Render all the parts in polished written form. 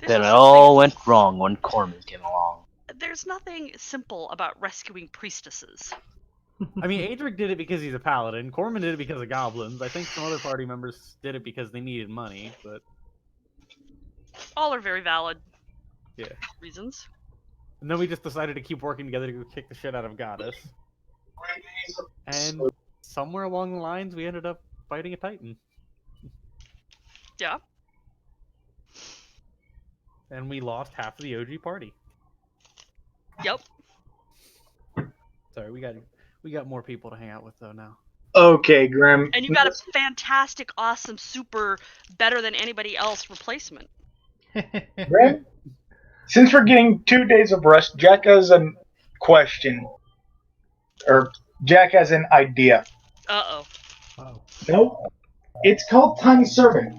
Then it all went wrong when Corman came along. There's nothing simple about rescuing priestesses. I mean, Adric did it because he's a paladin. Corman did it because of goblins. I think some other party members did it because they needed money, but... All are very valid Yeah. reasons. And then we just decided to keep working together to go kick the shit out of Goddess. And somewhere along the lines, we ended up fighting a Titan. Yeah. And we lost half of the OG party. Yep. Sorry, we got more people to hang out with though now. Okay, Grim. And you got a fantastic, awesome, super, better than anybody else replacement. Grim, since we're getting 2 days of rest, Jack has a question. Or, Jack has an idea. Uh-oh. Oh. Nope. It's called Tiny Servant.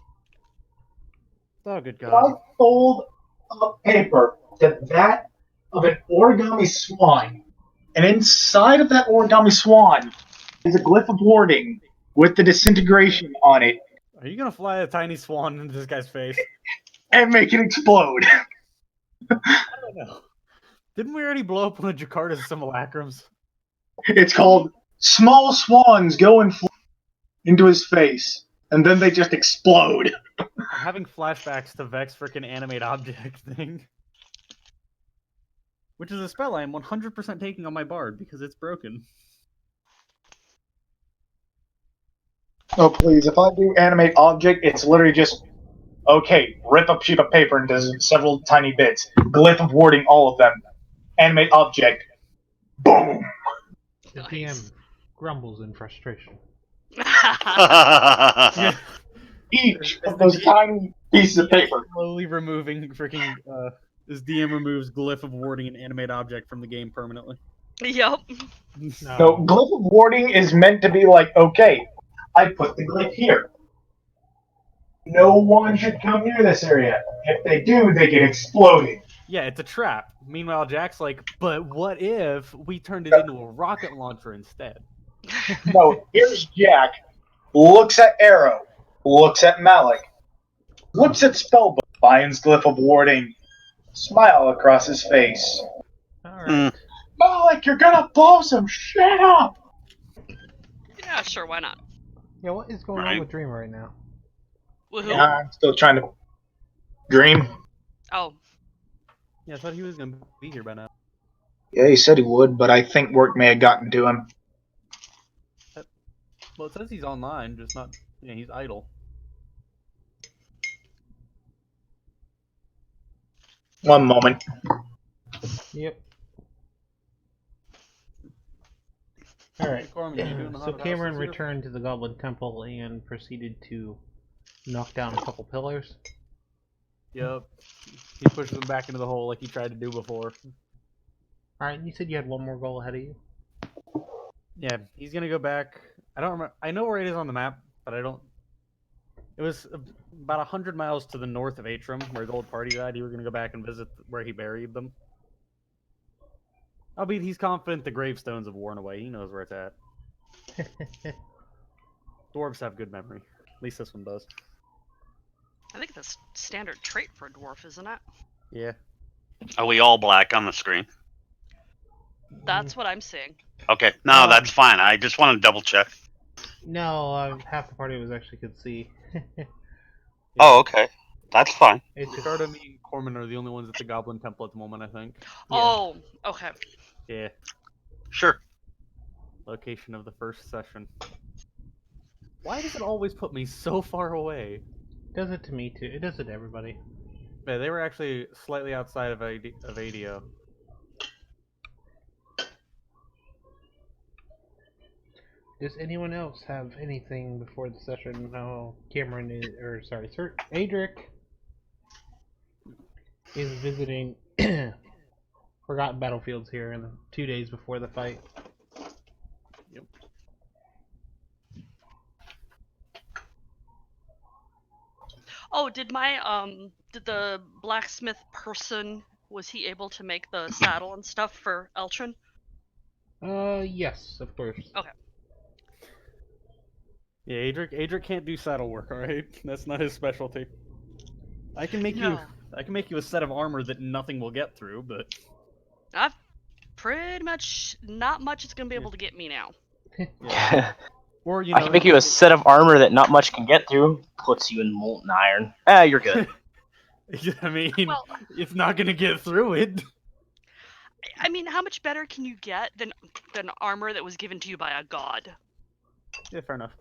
Oh, good I God. fold a paper to that of an origami swan. And inside of that origami swan is a glyph of warding with the disintegration on it Are you gonna fly a tiny swan into this guy's face? and make it explode. I don't know. Didn't we already blow up one of Jakarta's simulacrums? It's called Small Swans Go and Fly into his face. And then they just explode. I'm having flashbacks to Vex frickin' animate object thing. Which is a spell I am 100% taking on my bard because it's broken. Oh, please. If I do animate object, it's literally just, okay, rip a sheet of paper into several tiny bits. Glyph of warding all of them. Animate object. Boom! The Nice. DM grumbles in frustration. Each of those tiny pieces of paper. Slowly removing frickin' this DM removes glyph of warding an animate object from the game permanently. Yep. No, glyph of warding is meant to be like, okay, I put the glyph here. No one should come near this area. If they do, they get exploded. Yeah, it's a trap. Meanwhile, Jack's like, but what if we turned it into a rocket launcher instead? No, here's Jack. Looks at Arrow. Looks at Malik. Looks at Spellbook. Finds glyph of warding. Smile across his face. Alright. Malik, you're gonna blow some shit up! Yeah, sure, why not? Yeah, what is going on with Dream right now? Woohoo. Yeah, I'm still trying to dream. Oh. Yeah, I thought he was gonna be here by now. Yeah, he said he would, but I think work may have gotten to him. Well, it says he's online, just not... Yeah, he's idle. One moment. Yep. Alright. Corman, you doing the So haunted Cameron houses here? returned to the Goblin Temple and proceeded to knock down a couple pillars. Yep. He pushes him back into the hole like he tried to do before. Alright, you said you had one more goal ahead of you? Yeah, he's gonna go back. I don't remember. I know where it is on the map, but I don't. It was about 100 miles to the north of Atrum, where the old party died. You were gonna go back and visit where he buried them. Albeit he's confident the gravestones have worn away. He knows where it's at. Dwarves have good memory. At least this one does. I think that's standard trait for a dwarf, isn't it? Yeah. Are we all black on the screen? That's what I'm seeing. Okay, no, that's fine. I just want to double check. No, half the party was actually could see. Oh, okay. That's fine. It's just, Jakarta, me, and Corman are the only ones at the Goblin Temple at the moment, I think. Oh, okay. Yeah. Sure. Location of the first session. Why does it always put me so far away? does it to me too. It does it to everybody. Yeah, they were actually slightly outside of ADO. Does anyone else have anything before the session? No, Cameron is, or sorry, Sir Adric is visiting Forgotten Battlefields here in 2 days before the fight. Yep. Oh, did did the blacksmith person, was he able to make the saddle and stuff for Eltrin? Yes, of course. Okay. Yeah, Adric can't do saddle work, alright? That's not his specialty. I can make No. you I can make you a set of armor that nothing will get through, but I've pretty much not much is gonna be Yeah. able to get me now. or you I know, can make you a set of armor that not much can get through. Puts you in molten iron. You're good. I mean, Well, it's not gonna get through it. I mean, how much better can you get than armor that was given to you by a god? Yeah, fair enough.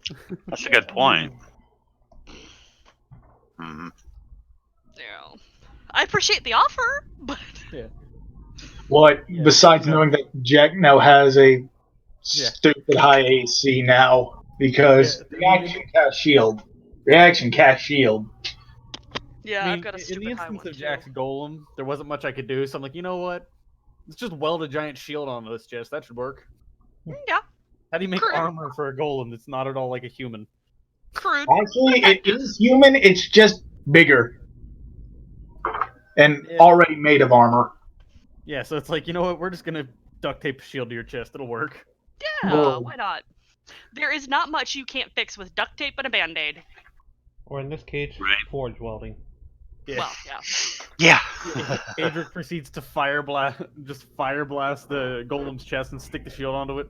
That's a good point. Mhm. Yeah. I appreciate the offer, but What, Yeah, besides you know. knowing that Jack now has a Yeah. stupid high AC now, because Yeah, I mean, reaction cast shield. yeah, I I've mean, got a in stupid the high instance one of too. Jack's golem, there wasn't much I could do, so I'm like, you know what? Let's just weld a giant shield onto this chest. That should work. Yeah, How do you make Crude. armor for a golem that's not at all like a human? crude. Actually, it Effective. is human, it's just bigger. And Yeah. already made of armor. Yeah, so it's like, you know what? We're just gonna duct tape a shield to your chest. It'll work. Yeah, Whoa. why not? There is not much you can't fix with duct tape and a band-aid. Or in this case, Right. forge welding. Yeah. Well, yeah. Yeah. Adric proceeds to fire blast the golem's chest and stick the shield onto it.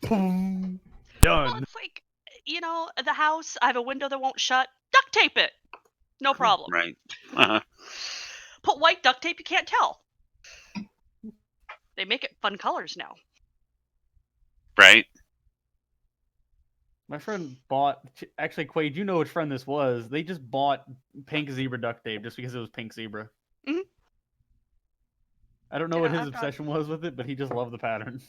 Boom. Well, Done. it's like, you know, the house, I have a window that won't shut. Duct tape it. No problem. Right. Uh-huh. Put white duct tape, you can't tell. They make it fun colors now. Right. My friend bought. Actually, Quaid, you know which friend this was. They just bought pink zebra duct tape just because it was pink zebra. Mhm. I don't know what Yeah, his I've got- obsession was with it, but he just loved the pattern.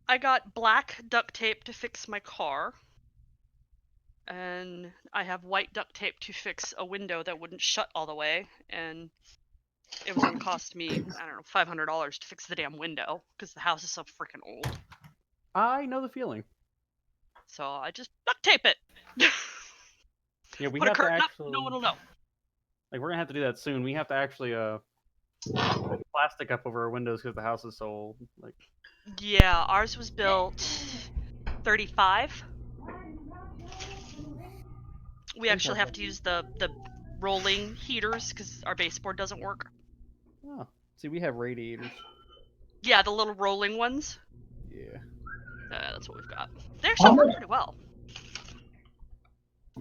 I got black duct tape to fix my car. And I have white duct tape to fix a window that wouldn't shut all the way. And it was going to cost me, I don't know, $500 to fix the damn window because the house is so freaking old. I know the feeling. So I just duct tape it. Yeah, we Put a have to curtain actually. up, no one will know. Like, we're gonna have to do that soon. We have to actually put plastic up over our windows because the house is so old. Like, Yeah, ours was built 35. We actually have to use the rolling heaters because our baseboard doesn't work. oh, see, we have radiators. Yeah, the little rolling ones. Yeah. That's what we've got. They actually work pretty well.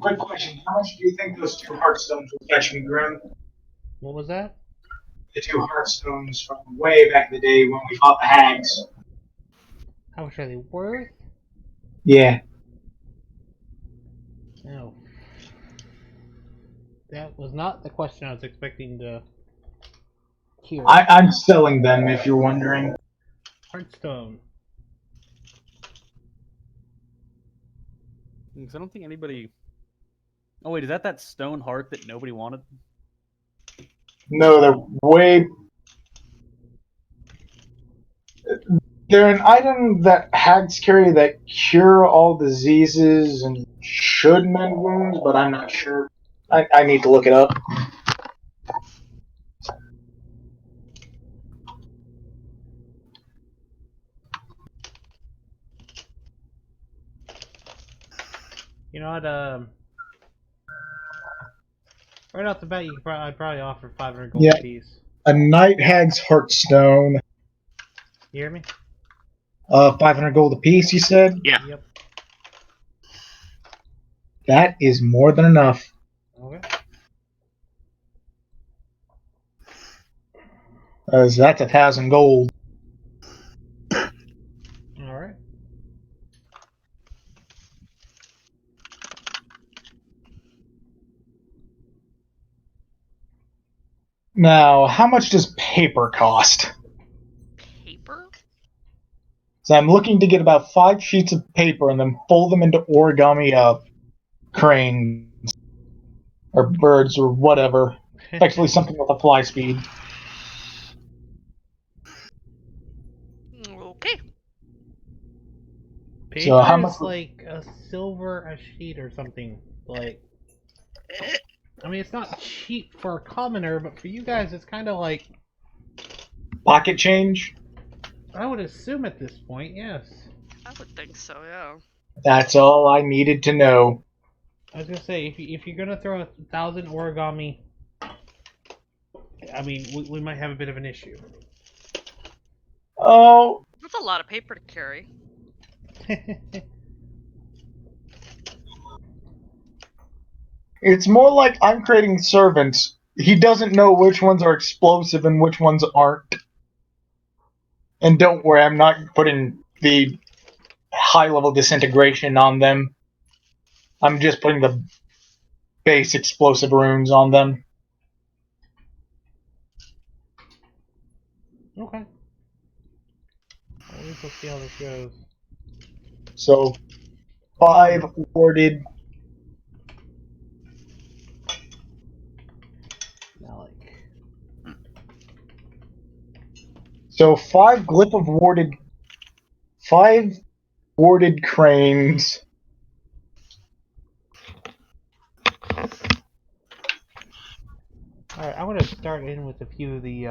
Quick question, how much do you think those two Hearthstones will fetch me, Grim? What was that? The two Hearthstones from way back in the day when we fought the hags. How much are they worth? Yeah. No. That was not the question I was expecting to hear. I'm selling them if you're wondering. Hearthstone. Because I don't think anybody. Oh wait, is that stone heart that nobody wanted? No, they're way. They're an item that hags carry that cure all diseases and should mend wounds, but I'm not sure. I need to look it up. You know what? Right off the bat, I'd probably offer 500 gold Yeah. apiece. A Night Hag's Hearthstone. You hear me? 500 gold apiece, you said? Yeah. Yep. That is more than enough. Okay. That's 1,000 gold. All right. Now, how much does paper cost? Paper? So I'm looking to get about 5 sheets of paper and then fold them into origami cranes. Or birds or whatever. Effectively something with a fly speed. Okay. Paper So how is much- like a silver a sheet or something. Like, I mean, it's not cheap for a commoner, but for you guys, it's kind of like, Pocket change? I would assume at this point, yes. I would think so, yeah. That's all I needed to know. I was gonna say, if you're gonna throw 1,000 origami I mean, we might have a bit of an issue. Oh, That's a lot of paper to carry. it's more like I'm creating servants. He doesn't know which ones are explosive and which ones aren't. And don't worry, I'm not putting the high level disintegration on them. I'm just putting the base explosive runes on them. Okay. Well, we'll see how this goes. So, 5 warded. Now, like, So 5 glyph of warded. 5 warded cranes. all right, I want to start in with a few of the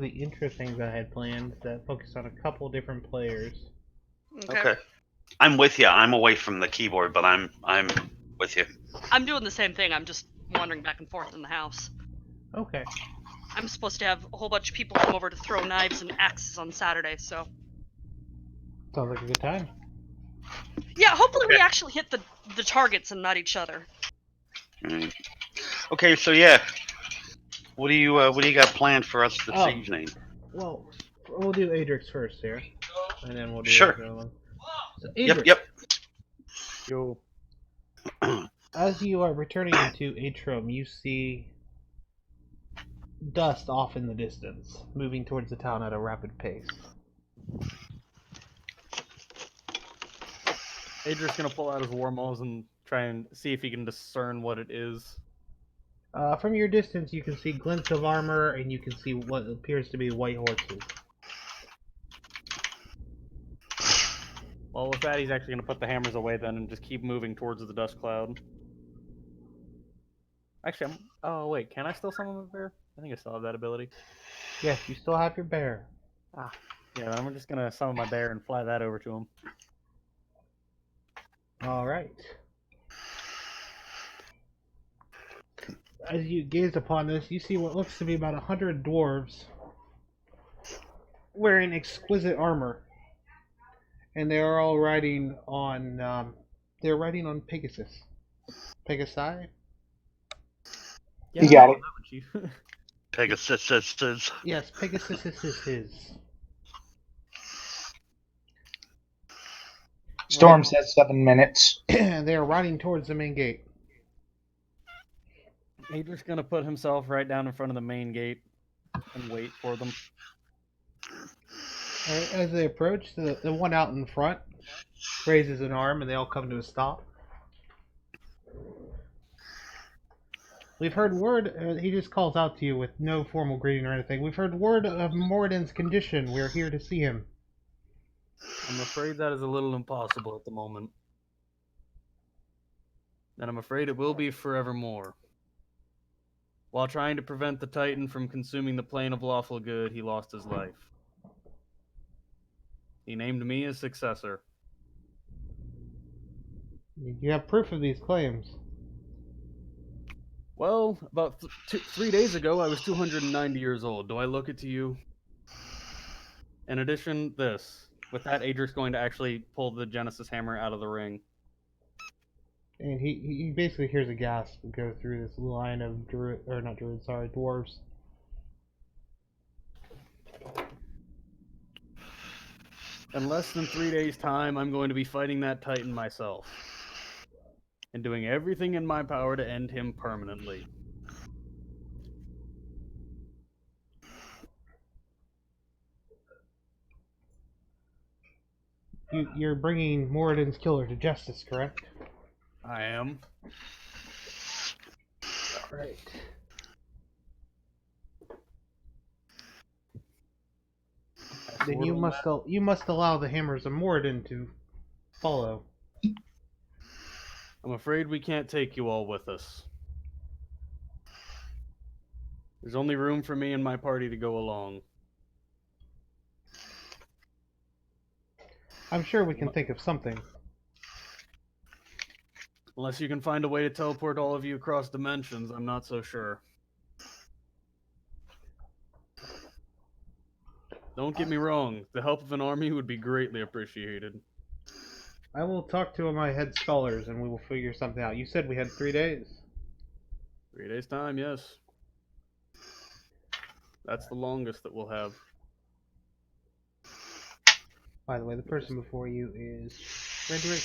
intro things I had planned that focus on a couple different players. Okay. Okay. I'm with you. I'm away from the keyboard, but I'm with you. I'm doing the same thing. I'm just wandering back and forth in the house. Okay. I'm supposed to have a whole bunch of people come over to throw knives and axes on Saturday, so Sounds like a good time. yeah. Hopefully, we Okay. actually hit the targets and not each other. Mm. Okay, so yeah, what do you got planned for us this Oh. evening? Well, we'll do Adrix first here, and then we'll do Sure. the other one. So, Yep, Adrix, yep. Yo. as you are returning into Atrum, you see dust off in the distance, moving towards the town at a rapid pace. Adrian's gonna pull out his war maws and try and see if he can discern what it is. From your distance, you can see glints of armor, and you can see what appears to be white horses. Well, with that, he's actually gonna put the hammers away then and just keep moving towards the dust cloud. Actually, oh wait, can I still summon a bear? I think I still have that ability. Yes, you still have your bear. Yeah, I'm just gonna summon my bear and fly that over to him. Alright. As you gaze upon this, you see what looks to be about 100 dwarves wearing exquisite armor. And they are all riding on, they're riding on Pegasus. Pegasi? Yeah, You got it. Chief. Pegasus. Yes, Pegasus is his. Storm says 7 minutes. They are riding towards the main gate. Adrian's gonna put himself right down in front of the main gate and wait for them. Alright, as they approach, the one out in front raises an arm and they all come to a stop. We've heard word, he just calls out to you with no formal greeting or anything. We've heard word of Moradin's condition. We're here to see him. I'm afraid that is a little impossible at the moment. And I'm afraid it will be forevermore. While trying to prevent the Titan from consuming the plane of lawful good, he lost his life. He named me his successor. You have proof of these claims. Well, about 3 days ago, I was 290 years old. Do I look it to you? In addition, this. With that, Adric's going to actually pull the Genesis hammer out of the ring. And he basically hears a gasp go through this line of dwarves. In less than 3 days' time, I'm going to be fighting that Titan myself. And doing everything in my power to end him permanently. You're bringing Moradin's killer to justice, correct? I am. Alright. Then you must allow the hammers of Moradin to follow. I'm afraid we can't take you all with us. There's only room for me and my party to go along. I'm sure we can think of something. Unless you can find a way to teleport all of you across dimensions, I'm not so sure. Don't get me wrong. The help of an army would be greatly appreciated. I will talk to my head scholars and we will figure something out. You said we had 3 days. 3 days' time, yes. That's the longest that we'll have. By the way, the person before you is Frederick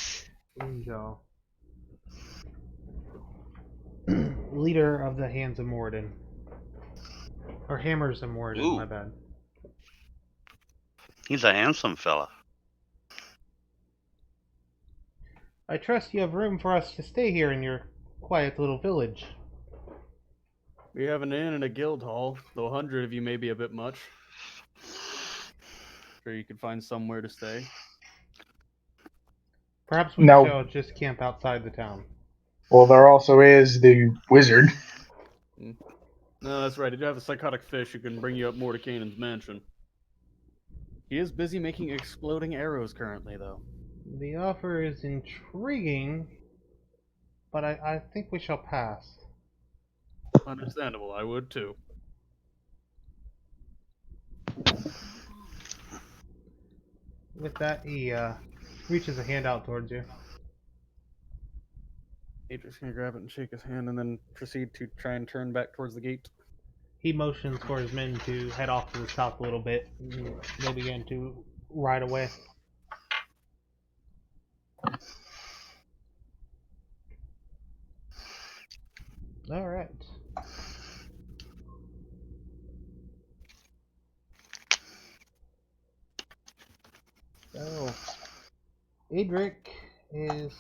Angel, leader of the Hands of Morden. Or Hammers of Morden, Ooh. my bad. He's a handsome fella. I trust you have room for us to stay here in your quiet little village. We have an inn and a guild hall, though 100 of you may be a bit much. Sure you could find somewhere to stay. Perhaps we No. shall just camp outside the town. Well, there also is the wizard. No, that's right. I do have a psychotic fish who can bring you up more to Canaan's mansion. He is busy making exploding arrows currently, though. The offer is intriguing, but I think we shall pass. Understandable, I would too. With that, he reaches a hand out towards you. Adrian's gonna grab it and shake his hand and then proceed to try and turn back towards the gate. He motions for his men to head off to the south a little bit. And they begin to ride away. All right. So, Adric is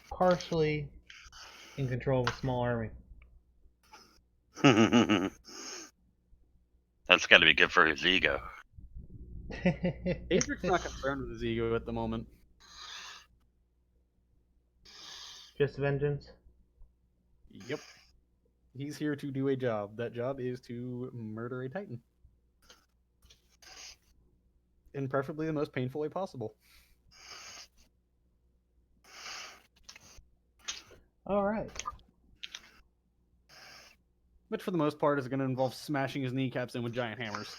partially in control of a small army. That's got to be good for his ego. Adric's not concerned with his ego at the moment. Just vengeance? Yep. He's here to do a job. That job is to murder a Titan. In preferably the most painful way possible. Alright. Which for the most part is going to involve smashing his kneecaps in with giant hammers.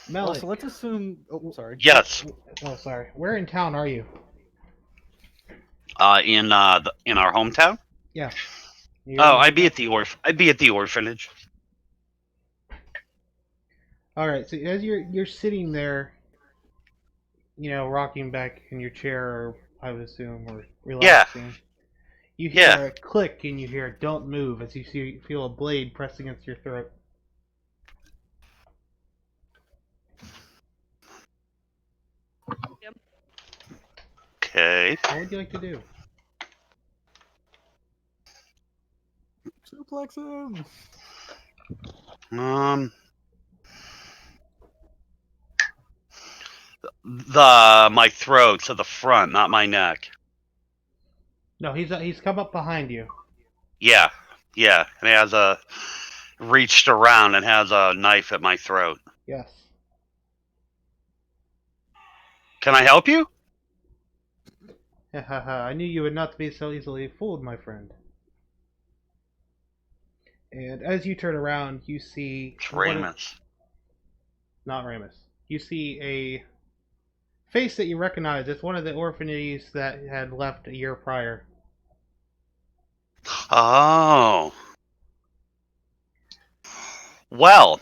Malik. Also, let's assume... Oh, sorry. Yes. Oh, sorry. Where in town are you? In our hometown. Yeah. Oh, I'd be at the orphanage. All right. So as you're sitting there, you know, rocking back in your chair, or I would assume, or relaxing, you hear a click and you hear "Don't move" as you feel a blade press against your throat. Yep. Okay. What would you like to do? Suplex him! My throat, so the front, not my neck. No, he's come up behind you. Yeah, and he has reached around and has a knife at my throat. Yes. Can I help you? I knew you would not be so easily fooled, my friend. And as you turn around, you see... It's Ramus. Not Ramus. You see a face that you recognize. It's one of the orphanages that had left a year prior. Oh. Well,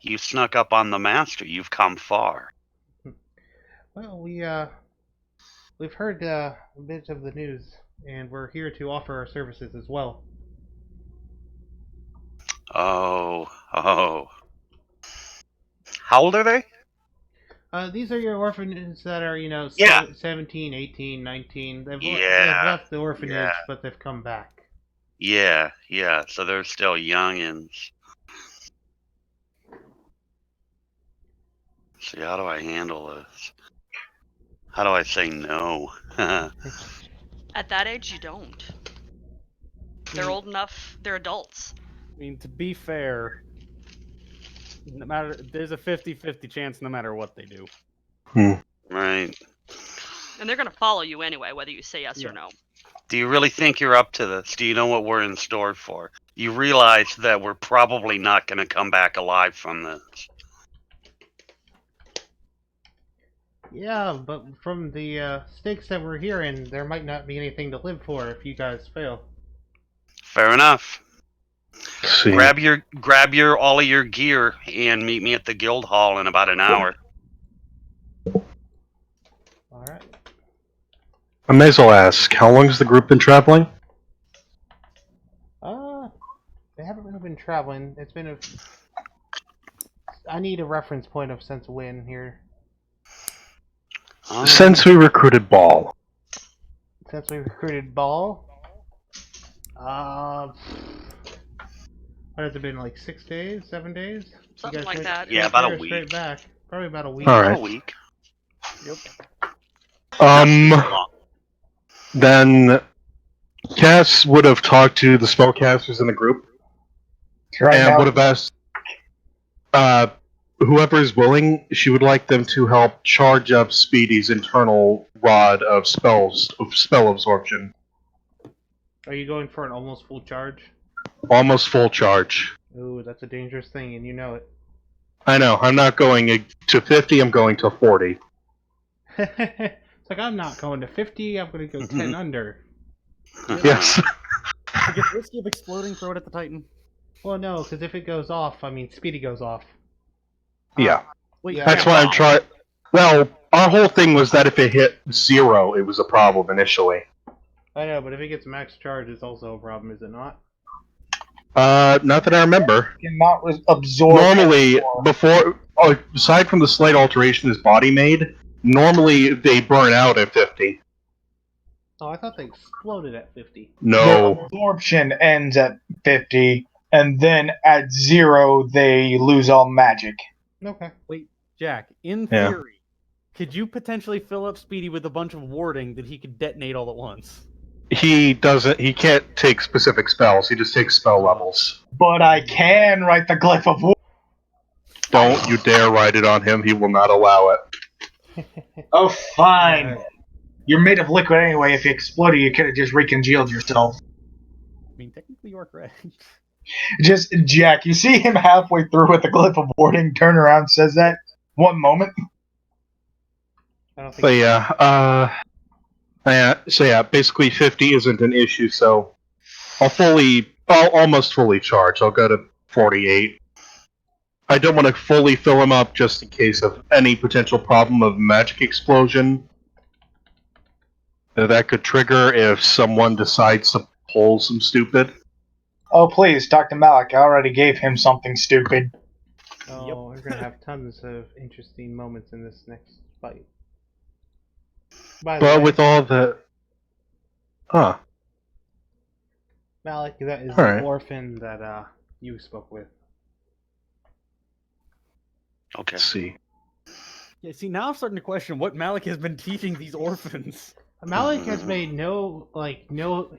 you snuck up on the master. You've come far. Well, we've heard a bit of the news, and we're here to offer our services as well. Oh. How old are they? These are your orphanages that are, 17, 18, 19. They've left the orphanage, but they've come back. Yeah. So they're still youngins. See, how do I handle this? How do I say no? At that age, you don't. They're old enough. They're adults. I mean, to be fair, there's a 50-50 chance no matter what they do. Right. And they're going to follow you anyway, whether you say yes or no. Do you really think you're up to this? Do you know what we're in store for? You realize that we're probably not going to come back alive from this. Yeah, but from the stakes that we're hearing, there might not be anything to live for if you guys fail. Fair enough. See. Grab your all of your gear and meet me at the guild hall in about an hour. Alright. I may as well ask, how long has the group been traveling? They haven't really been traveling. It's been I need a reference point of since when here. Since we recruited Ball. Since we recruited Ball? What has it been, like 6 days? 7 days? Something like that. Yeah, about a Straight week. back. Probably about a week. Alright. A week. Yep. Not super long. Then Cass would have talked to the spellcasters in the group Right and now, would have asked whoever is willing, she would like them to help charge up Speedy's internal rod of spell absorption. Are you going for an almost full charge? Almost full charge. Ooh, that's a dangerous thing, and you know it. I know, I'm not going to 50, I'm going to 40. It's like, I'm not going to 50, I'm going to go 10 under. Yes. If it gets risky of exploding, throw it at the Titan. Well, no, because if it goes off, I mean, Speedy goes off. Yeah. Wait, Yeah. That's why I'm trying. Well, our whole thing was that if it hit 0, it was a problem initially. I know, but if it gets max charge, it's also a problem, is it not? Not that I remember. cannot absorb. Normally, anymore. before, aside from the slight alteration his body made, normally they burn out at 50. Oh, I thought they exploded at 50. No. Their absorption ends at 50, and then at 0 they lose all magic. Okay. Jack, in Yeah. theory, could you potentially fill up Speedy with a bunch of warding that he could detonate all at once? He doesn't. He can't take specific spells. He just takes spell levels. But I can write the glyph of war. Don't you dare write it on him. He will not allow it. Oh, fine. Alright. You're made of liquid anyway. If you exploded, you could have just recongealed yourself. I mean, technically you are correct. Just, Jack, you see him halfway through with the glyph of warding, turn around, says that. One moment. I don't think. But yeah, basically 50 isn't an issue, so I'll almost fully charge. I'll go to 48. I don't want to fully fill him up just in case of any potential problem of magic explosion that could trigger if someone decides to pull some stupid. Oh, please, Dr. Malik. I already gave him something stupid. Oh, we're gonna have tons of interesting moments in this next fight. By the But way, with all the... Huh. Malik, that is Alright. the orphan that you spoke with. Okay. Let's see. Yeah, see, now I'm starting to question what Malik has been teaching these orphans. Malik has made no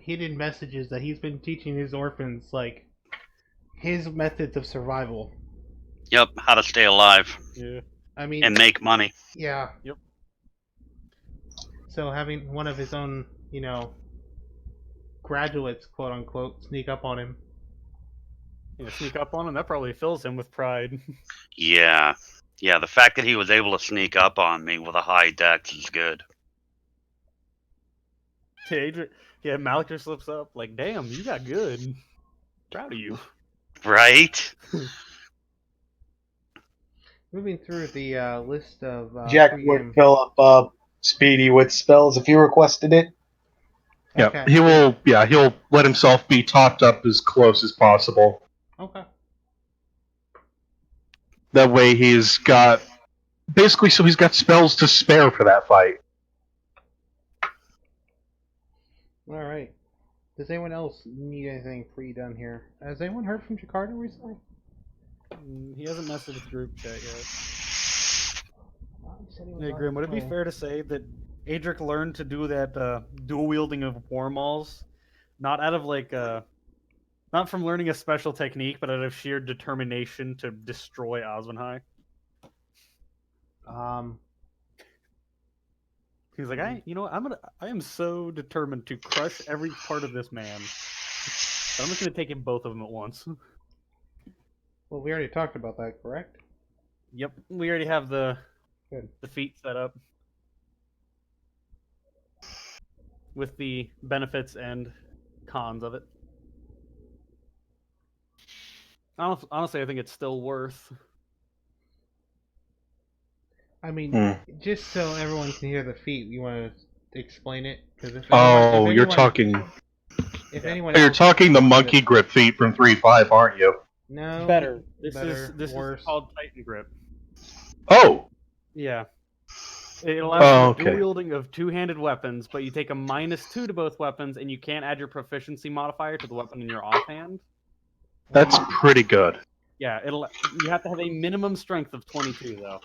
hidden messages that he's been teaching his orphans, like his methods of survival. Yep, how to stay alive Yeah. I mean, and make money. yeah. Yep. So having one of his own, graduates, quote unquote, sneak up on him. Sneak up on him, that probably fills him with pride. Yeah. Yeah, the fact that he was able to sneak up on me with a high dex is good. Yeah, Malik just slips up, like, damn, you got good. Proud of you. Right? Moving through the list of Jack pre-game- would fill up Speedy with spells if you requested it. Yeah, Okay. he'll let himself be topped up as close as possible. Okay. That way he's got... Basically, so he's got spells to spare for that fight. All right. Does anyone else need anything pre-done here? Has anyone heard from Jakarta recently? He hasn't messed with the group chat yet. He said he was Hey, on Grim, would it be play. fair to say that Adric learned to do that dual wielding of war mauls, not out of not from learning a special technique, but out of sheer determination to destroy Osmanhai? He's like, you know what? I am so determined to crush every part of this man. But I'm just gonna take in both of them at once. Well, we already talked about that, correct? Yep, we already have the Good. feat set up with the benefits and cons of it. Honestly, I think it's still worth. I mean, Hmm. just so everyone can hear the feat, you want to explain it? Because if You're talking. If Yeah. anyone You're else talking the wanted to- monkey grip feat from 3.5, aren't you? No. Better. This better, is worse. called Titan Grip. Oh. Yeah. It allows for the okay. dual wielding of two-handed weapons, but you take a -2 to both weapons, and you can't add your proficiency modifier to the weapon in your offhand. That's pretty good. Yeah, you have to have a minimum strength of 22 though.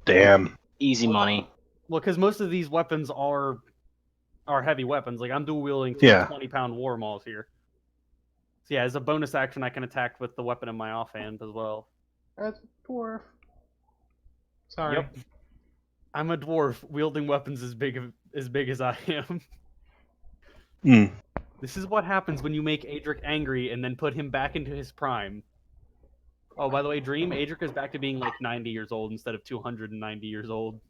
Damn. Easy money. Well, because most of these weapons are heavy weapons. Like I'm dual wielding 20-pound war mauls here. So yeah, as a bonus action, I can attack with the weapon in my offhand as well. That's a dwarf. Sorry. Yep. I'm a dwarf wielding weapons as big as I am. Hmm. This is what happens when you make Adric angry and then put him back into his prime. Oh, by the way, Dream, Adric is back to being like 90 years old instead of 290 years old.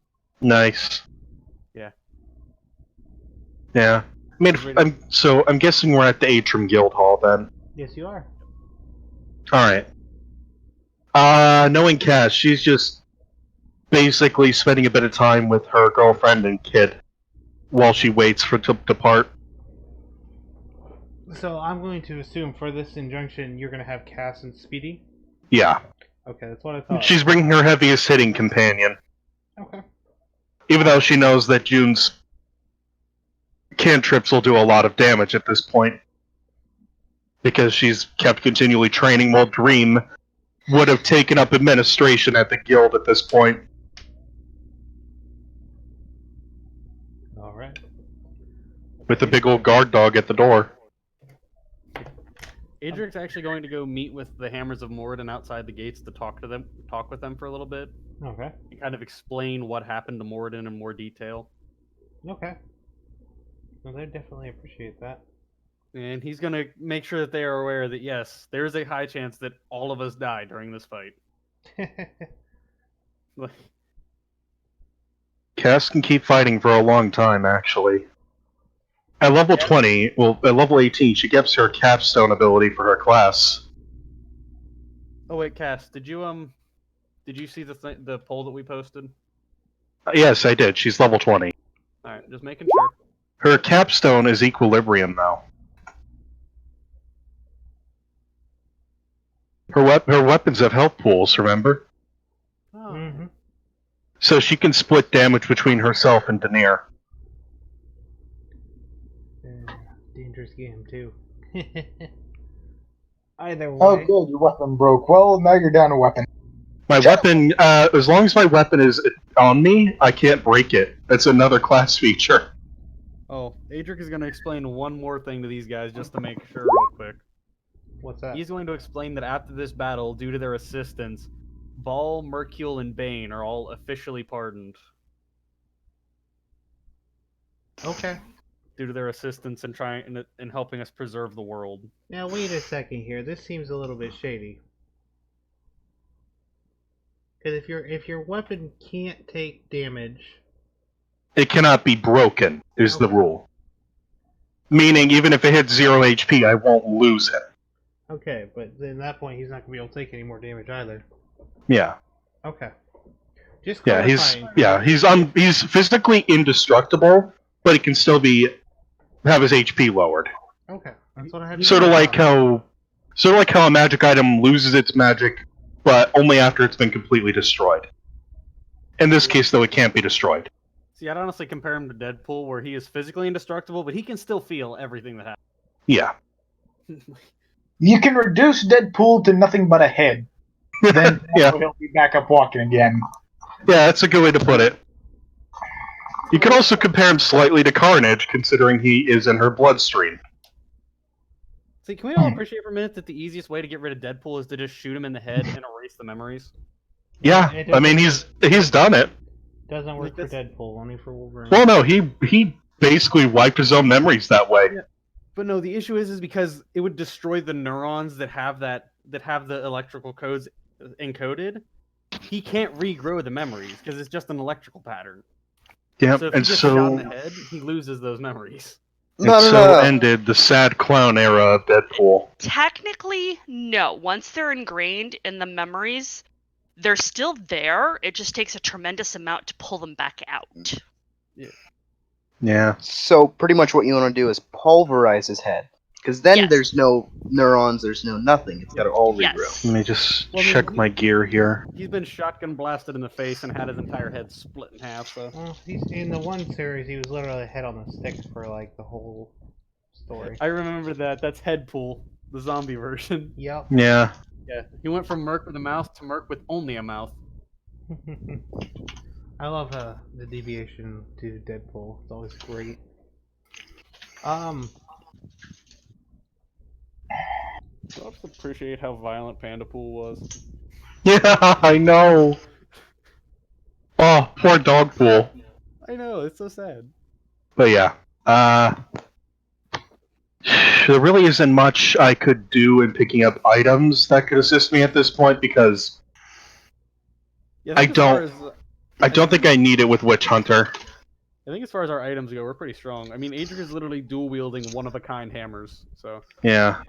Nice. Yeah. Yeah. I mean, I'm guessing we're at the Atrium Guild Hall then. Yes, you are. Alright. Knowing Cass, she's just basically spending a bit of time with her girlfriend and kid while she waits to depart. So I'm going to assume for this injunction, you're going to have Cass and Speedy. Yeah. Okay, that's what I thought. She's bringing her heaviest hitting companion. Okay. Even though she knows that June's cantrips will do a lot of damage at this point. Because she's kept continually training while Dream would have taken up administration at the guild at this point. Alright. With the big old guard dog at the door. Adric's actually going to go meet with the Hammers of Moradin outside the gates to talk with them for a little bit. Okay. And kind of explain what happened to Moradin in more detail. Okay. Well, they definitely appreciate that. And he's going to make sure that they are aware that, yes, there is a high chance that all of us die during this fight. Cass can keep fighting for a long time, actually. At level 20, well, at level 18, she gets her capstone ability for her class. Oh wait, Cass, did you see the poll that we posted? Yes, I did. She's level 20. Alright, just making sure. Her capstone is equilibrium, though. Her weapons have health pools, remember? Oh. Mm-hmm. So she can split damage between herself and Denier. Dangerous game, too. Either way. Oh, good, your weapon broke. Well, now you're down a weapon. My weapon, as long as my weapon is on me, I can't break it. That's another class feature. Oh, Adric is going to explain one more thing to these guys just to make sure real quick. What's that? He's going to explain that after this battle, due to their assistance, Ball, Mercule, and Bane are all officially pardoned. Okay. Due to their assistance in helping us preserve the world. Now, wait a second here. This seems a little bit shady. Because if your weapon can't take damage... It cannot be broken, is the rule. Meaning, even if it hits 0 HP, I won't lose it. Okay, but at that point, he's not going to be able to take any more damage either. Yeah. Okay. Just Yeah, clarifying. he's physically indestructible, but he can still have his HP lowered. Okay, that's what I had. Sort of like how a magic item loses its magic, but only after it's been completely destroyed. In this case, though, it can't be destroyed. See, I'd honestly compare him to Deadpool, where he is physically indestructible, but he can still feel everything that happens. Yeah. You can reduce Deadpool to nothing but a head. Then Yeah. he'll be back up walking again. Yeah, that's a good way to put it. You could also compare him slightly to Carnage, considering he is in her bloodstream. See, can we all appreciate for a minute that the easiest way to get rid of Deadpool is to just shoot him in the head and erase the memories? Yeah, I mean, he's done it. Doesn't work Like for Deadpool, only for Wolverine. Well, no, he basically wiped his own memories that way. Yeah. But no, the issue is because it would destroy the neurons that have the electrical codes encoded. He can't regrow the memories because it's just an electrical pattern. Yep, So if and he gets shot in the so head, he loses those memories. ended the sad clown era of Deadpool. Technically, no. Once they're ingrained in the memories, they're still there. It just takes a tremendous amount to pull them back out. Yeah. So pretty much what you want to do is pulverize his head, because then Yes. there's no neurons, there's no nothing. It's got to all regrow. Yes. Let me just Well, I mean, check my gear here. He's been shotgun blasted in the face and had his entire head split in half. So Well, he's in the one series. He was literally a head on a stick for like the whole story. I remember that. That's Headpool, the zombie version. Yep. Yeah. Yeah, he went from Merc with a mouth to Merc with only a mouth. I love the deviation to Deadpool. It's always great. I just appreciate how violent Pandapool was. Yeah, I know. Oh, poor Dogpool. I know, it's so sad. But yeah. There really isn't much I could do in picking up items that could assist me at this point because Yeah, I think as far don't- as- I don't think I need it with Witch Hunter. I think as far as our items go, we're pretty strong. I mean, Adric is literally dual wielding one-of-a-kind hammers, so... Yeah.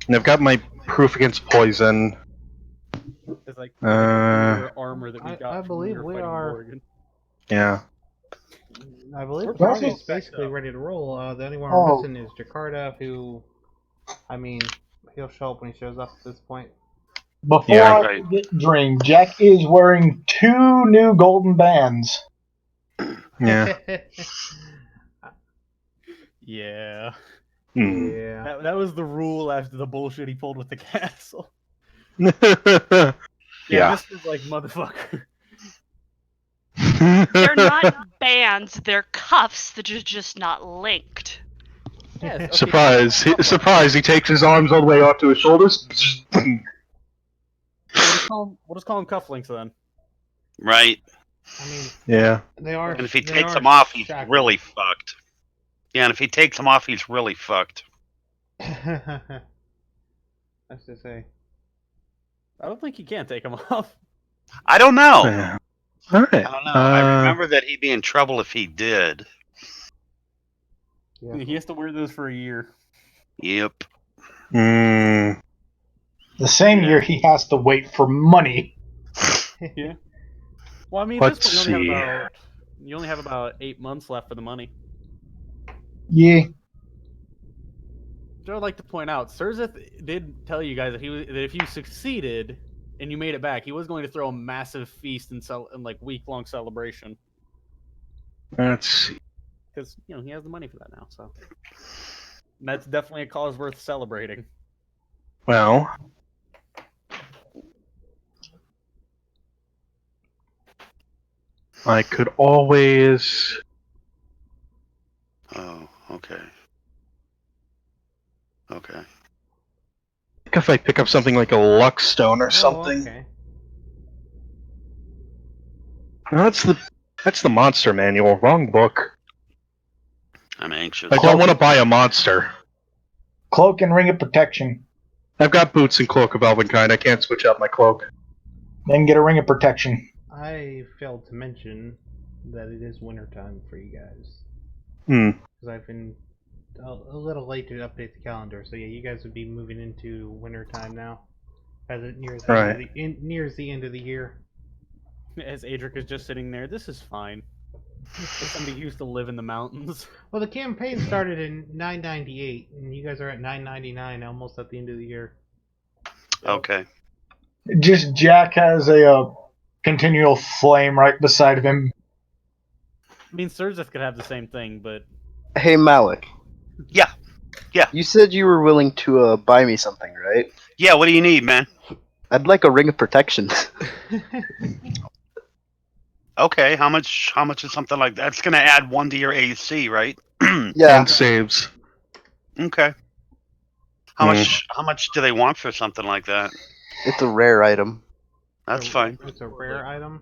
And I've got my proof against poison. It's like Uh, armor that we got I from believe when we were fighting are- Morgan. Yeah. I believe We're the pretty party's stacked basically up. ready to roll. The only one Oh. we're missing is Jakarta, who, I mean, he'll show up when he shows up at this point. Before Yeah, I right. forget Dream, Jack is wearing 2 new golden bands. Yeah. Yeah. Hmm. Yeah. That was the rule after the bullshit he pulled with the castle. Yeah. This was like, motherfucker. They're not bands, they're cuffs that are just not linked. Yes, okay, Surprise! Surprise! He takes his arms all the way out to his shoulders. We'll just call him cufflinks then. Right. I mean, Yeah. they are. And if he they takes are them off, he's shackles. really fucked. Yeah, and if he takes them off, he's really fucked. That's to say. I don't think he can take them off. I don't know. Yeah. All right. I don't know. I remember that he'd be in trouble if he did. Yeah. He has to wear those for a year. Yep. Mm, The same year he has to wait for money. Yeah. Well, I mean, Let's this point, see. you only have about 8 months left for the money. Yeah. I'd like to point out, Surzeth did tell you guys that that if you succeeded and you made it back, he was going to throw a massive feast and like week-long celebration let's see. because he has the money for that now. So and that's definitely a cause worth celebrating. Well, I could always. Oh, okay. Okay. If I pick up something like a luck stone or Oh, something. okay. No, that's the monster manual. Wrong book. I'm anxious. I don't want to buy a monster. Cloak and Ring of Protection. I've got boots and cloak of Elvenkind. I can't switch out my cloak. Then get a Ring of Protection. I failed to mention that it is wintertime for you guys. Hmm. Because I've been a little late to update the calendar. So yeah, you guys would be moving into wintertime now. As it nears the, Right. nears the end of the year. As Adric is just sitting there, this is fine. As somebody who used to live in the mountains. Well, the campaign started in 998, and you guys are at 999, almost at the end of the year. Okay. Just Jack has a continual flame right beside him. I mean, Surzeth could have the same thing, but Hey, Malik. Yeah. Yeah. You said you were willing to buy me something, right? Yeah, what do you need, man? I'd like a Ring of Protection. Okay, how much is something like that? It's gonna add 1 to your AC, right? Yeah. And saves. Okay. How much do they want for something like that? It's a rare item. That's fine. It's a rare item.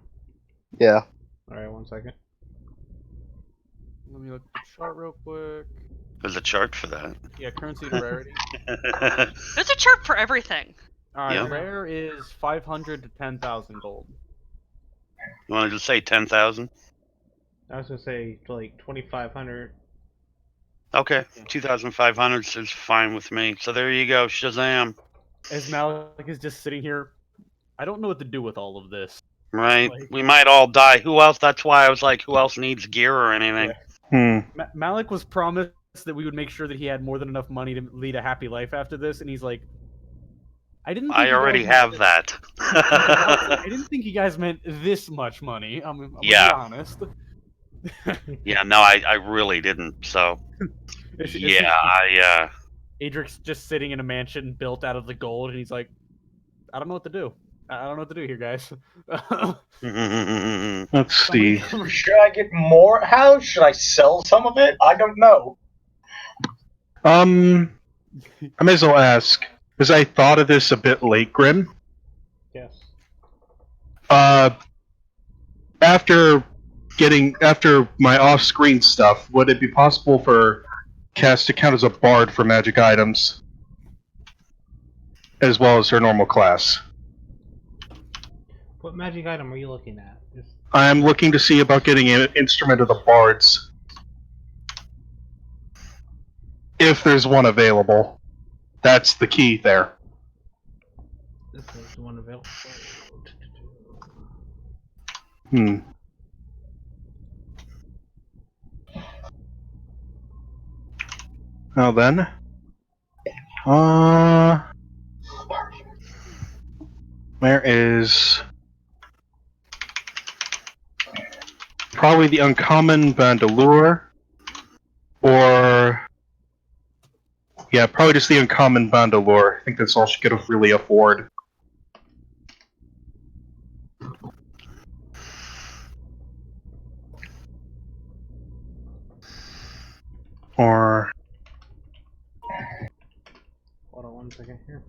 Yeah. Alright, 1 second. Let me look at the chart real quick. There's a chart for that. Yeah, currency to rarity. There's a chart for everything. All right, Yeah. rare is 500 to 10,000 gold. You want to just say 10,000? I was gonna say like 2,500. Okay, 2,500 is fine with me. So there you go, Shazam. As Malik is just sitting here, I don't know what to do with all of this. Right? Like- We might all die. Who else? That's why I was like, who else needs gear or anything? Malik was promised that we would make sure that he had more than enough money to lead a happy life after this, and he's like, I didn't. Think I already have that. I didn't think you guys meant this much money. I'm gonna be honest. Yeah, no, I really didn't. So, yeah, Adric's just sitting in a mansion built out of the gold, and he's like, I don't know what to do. I don't know what to do here, guys. Let's see. Should I get more house? Should I sell some of it? I don't know. I may as well ask, because I thought of this a bit late, Grim. Yes. After my off-screen stuff, would it be possible for Cass to count as a bard for magic items, as well as her normal class? What magic item are you looking at? I'm looking to see about getting an instrument of the bards, if there's one available. That's the key there. If there's one available. Now then, where is probably the uncommon bandolier, or yeah, probably just the uncommon bandolier. I think that's all she could really afford. Or Hold on 1 second here.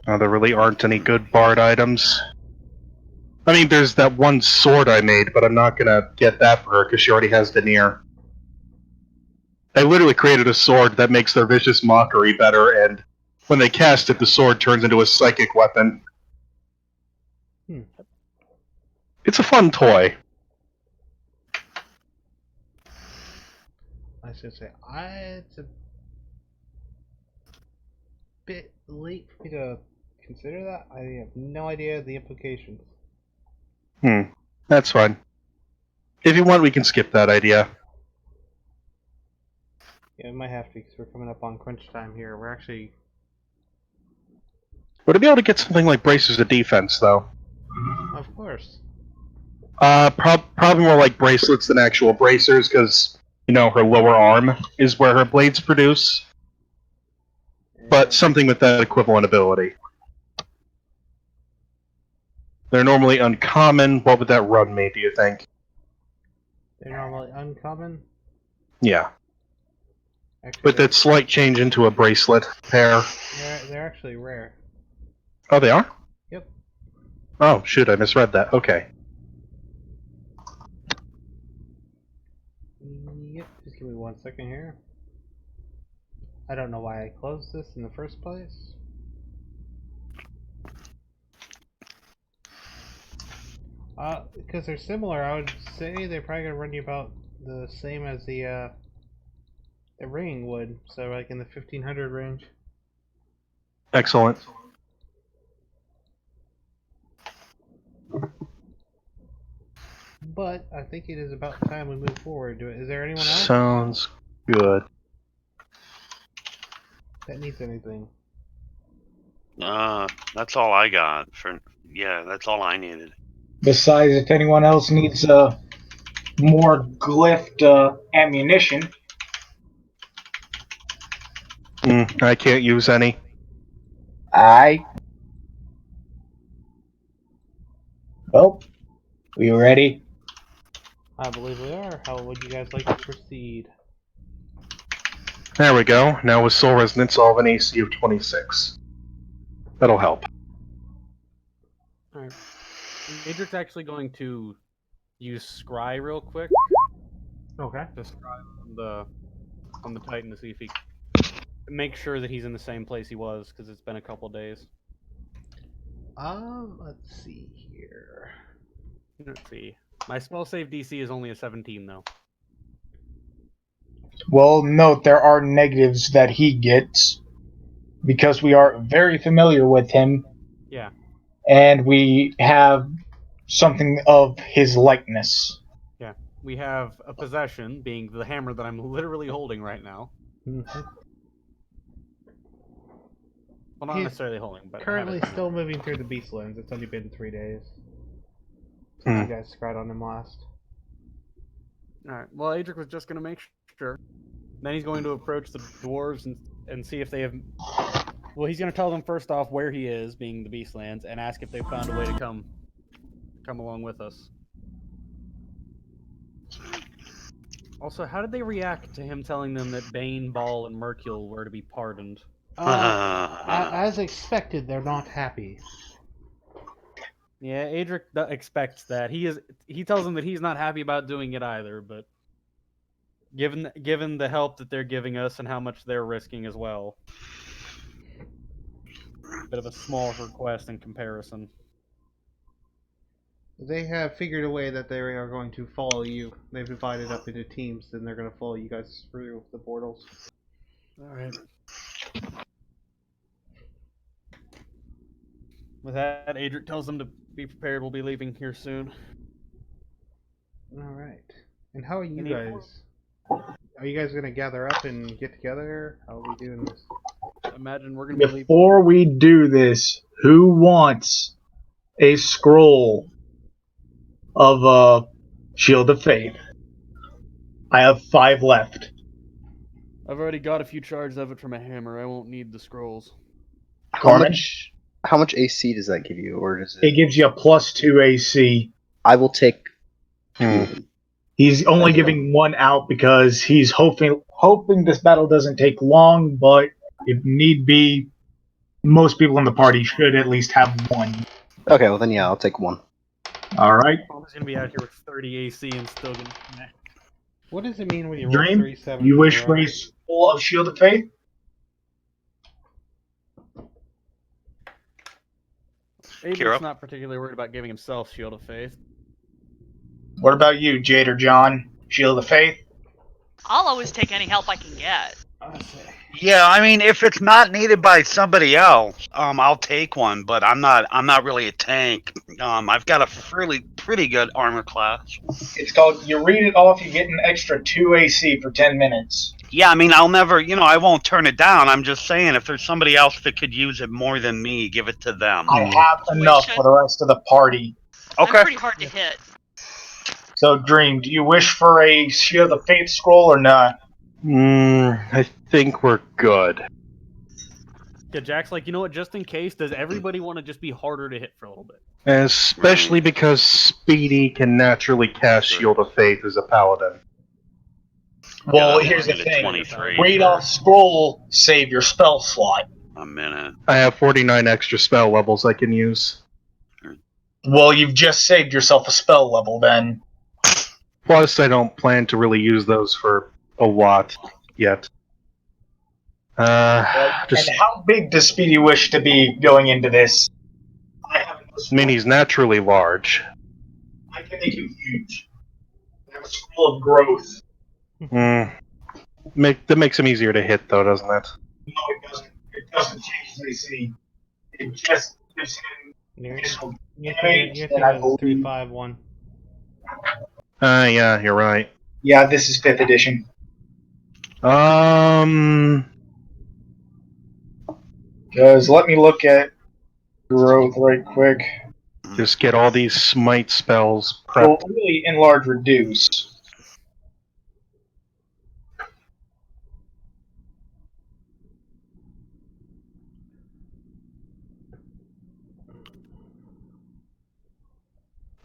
there really aren't any good bard items. I mean, there's that one sword I made, but I'm not gonna get that for her because she already has Denier. I literally created a sword that makes their vicious mockery better, and when they cast it, the sword turns into a psychic weapon. It's a fun toy. I should say, it's a bit late for me to consider that. I have no idea the implications. That's fine. If you want, we can skip that idea. Yeah, we might have to because we're coming up on crunch time here. We're actually... Would I be able to get something like Bracers of Defense, though? Of course. Probably more like bracelets than actual bracers, because, you know, her lower arm is where her blades produce. But something with that equivalent ability. They're normally uncommon. What would that run me, do you think? They're normally uncommon? Yeah. Actually, With that slight change into a bracelet pair. they're actually rare. Oh, they are? Yep. Oh, shoot, I misread that. Okay. Yep, just give me 1 second here. I don't know why I closed this in the first place. Because they're similar, I would say they're probably gonna run you about the same as the ring would, so like in the 1,500 range. Excellent. But I think it is about time we move forward to it. Is there anyone else Sounds good. that needs anything? That's all I got. That's all I needed. Besides, if anyone else needs more glyphed ammunition. I can't use any. Well, we ready? I believe we are. How would you guys like to proceed? There we go. Now with Soul Resonance, I'll have an AC of 26. That'll help. Alright. Adric's actually going to use Scry real quick. Okay. To scry on the Titan to see if he make sure that he's in the same place he was, because it's been a couple days. Let's see here. Let's see. My spell save DC is only a 17 though. Well, note there are negatives that he gets because we are very familiar with him. Yeah. And we have something of his likeness. Yeah. We have a possession, being the hammer that I'm literally holding right now. Mm-hmm. Well, not He's necessarily holding, but currently I have it. still moving through the Beastlands. It's only been 3 days since Hmm. you guys scryed on him last. Alright, well, Adric was just going to make sure. Then he's going to approach the dwarves and see if they have... Well, he's going to tell them first off where he is, being the Beastlands, and ask if they've found a way to come along with us. Also, how did they react to him telling them that Bane, Ball, and Mercule were to be pardoned? As expected, they're not happy. Yeah, Adric expects that. He tells them that he's not happy about doing it either, but given the help that they're giving us and how much they're risking as well. Bit of a small request in comparison. They have figured a way that they are going to follow you. They've divided up into teams, and they're going to follow you guys through the portals. Alright. With that, Adric tells them to be prepared. We'll be leaving here soon. Alright. And how are you Any guys? Are you guys going to gather up and get together? How are we doing this? I imagine we're going to be leaving. Before we do this, who wants a scroll of Shield of Faith? I have 5 left. I've already got a few charges of it from a hammer. I won't need the scrolls. Carmen? How much AC does that give you, or does It gives you a +2 AC. I will take. He's only giving 1 out because he's hoping this battle doesn't take long, but if need be, most people in the party should at least have 1. Okay, well then yeah, I'll take 1. Alright. I'm just going to be out here with 30 AC and still going to... What does it mean when you roll Dream, 3 7s you in wish a for row? a scroll of Shield of Faith? Adric's not particularly worried about giving himself Shield of Faith. What about you, Jade or John? Shield of Faith? I'll always take any help I can get. Yeah, I mean, if it's not needed by somebody else, I'll take one. But I'm not really a tank. I've got a pretty good armor class. It's called, you read it off, you get an extra 2 AC for 10 minutes. Yeah, I mean, I'll never, I won't turn it down. I'm just saying, if there's somebody else that could use it more than me, give it to them. I have enough for the rest of the party. Okay. I'm pretty hard to hit. So, Dream, do you wish for a Shield of Faith scroll or not? I think we're good. Yeah, Jack's like, you know what, just in case, does everybody want to just be harder to hit for a little bit? Especially because Speedy can naturally cast Shield of Faith as a paladin. Well, Yeah, here's the I'm at thing. 23. Read off scroll, save your spell slot. A minute. I have 49 extra spell levels I can use. Well, you've just saved yourself a spell level then. Plus, I don't plan to really use those for a lot yet. And how big does Speedy wish to be going into this? I mean, he's naturally large. I can make him huge. I have a scroll of growth. That makes him easier to hit, though, doesn't it? No, it doesn't. It doesn't change his AC. It just gives him Your additional thing damage. is And I believe... 3 5 1. Yeah, you're right. Yeah, this is 5th edition. Because let me look at growth right quick. Just get all these smite spells Well, prepped. really, enlarge, reduce.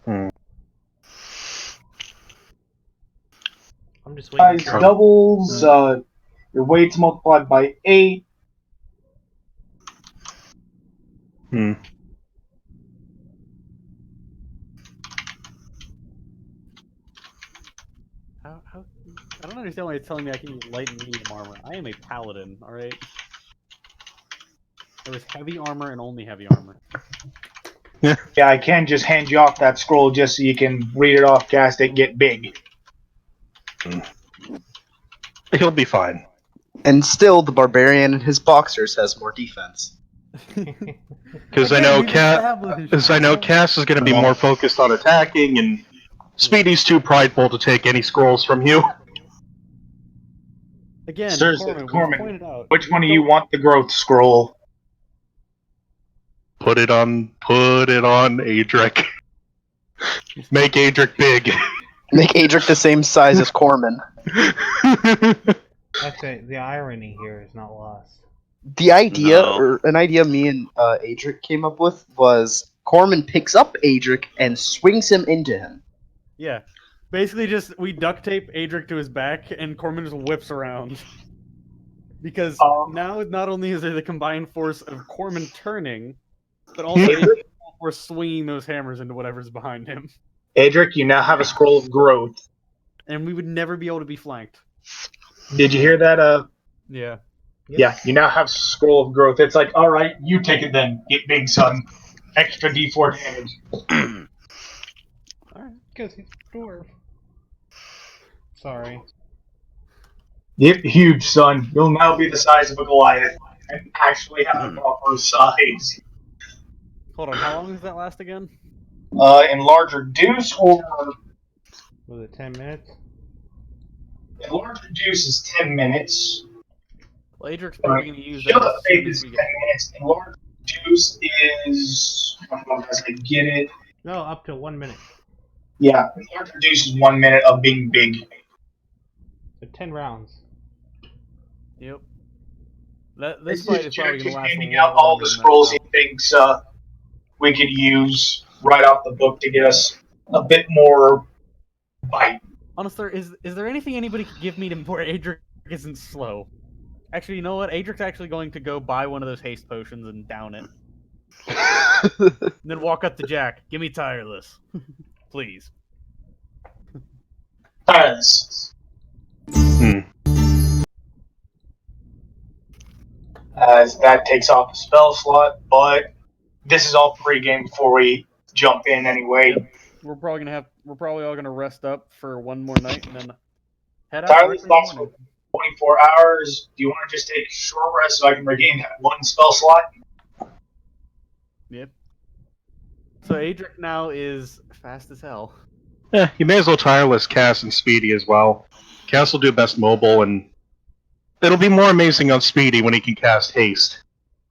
I'm just waiting. Size doubles. Your weight's multiplied by 8. How? I don't understand why you're telling me I can use light and medium armor. I am a paladin, alright? There was heavy armor and only heavy armor. Yeah, I can just hand you off that scroll just so you can read it off, cast it, get big. He'll be fine. And still, the barbarian in his boxers has more defense. Because I know Cass is going to be more focused on attacking, and Speedy's too prideful to take any scrolls from you. Again, Seriously, Corman, Corman, pointed out. which one of you want the growth scroll? Put it on Adric. Make Adric big. Make Adric the same size as Corman. That's it. The irony here is not lost. The idea, No. or an idea me and Adric came up with, was Corman picks up Adric and swings him into him. Yeah. Basically, just we duct tape Adric to his back, and Corman just whips around. Because now, not only is there the combined force of Corman turning, but also Adric force swinging those hammers into whatever's behind him. Adric, you now have a scroll of growth. And we would never be able to be flanked. Did you hear that? Yeah. Yeah, you now have scroll of growth. It's like, all right, you take it then. Get big, son. Extra D4 damage. Alright, because he's a dwarf. Sorry. Get huge, son. You'll now be the size of a Goliath and actually have a proper size. Hold on, how long does that last again? Enlarge reduce or Was it 10 minutes? enlarge reduce is 10 minutes. Well, Adric's probably going to use Shield that of as Faith soon is as 10 we get... minutes. Enlarge reduce is as I get it. No, up to 1 minute. Yeah, enlarge reduce is 1 minute of being big. So 10 rounds. Yep. This This fight is is probably Jared going to just last handing a lot out all longer the than that scrolls now. he thinks we could use right off the book to get us a bit more bite. Honestly, is there anything anybody could give me to where Adric isn't slow? Actually, you know what? Adric's actually going to go buy one of those haste potions and down it. And then walk up to Jack. Give me tireless. Please. As that takes off the spell slot, but this is all pre-game before we jump in anyway. Yep. We're probably all gonna rest up for one more night and then head out Tireless directly in the lasts for morning. 24 hours. Do you want to just take a short rest so I can regain that one spell slot? Yep. So Adric now is fast as hell. Yeah, you may as well tireless Cass and Speedy as well. Cass will do best mobile, and it'll be more amazing on Speedy when he can cast haste.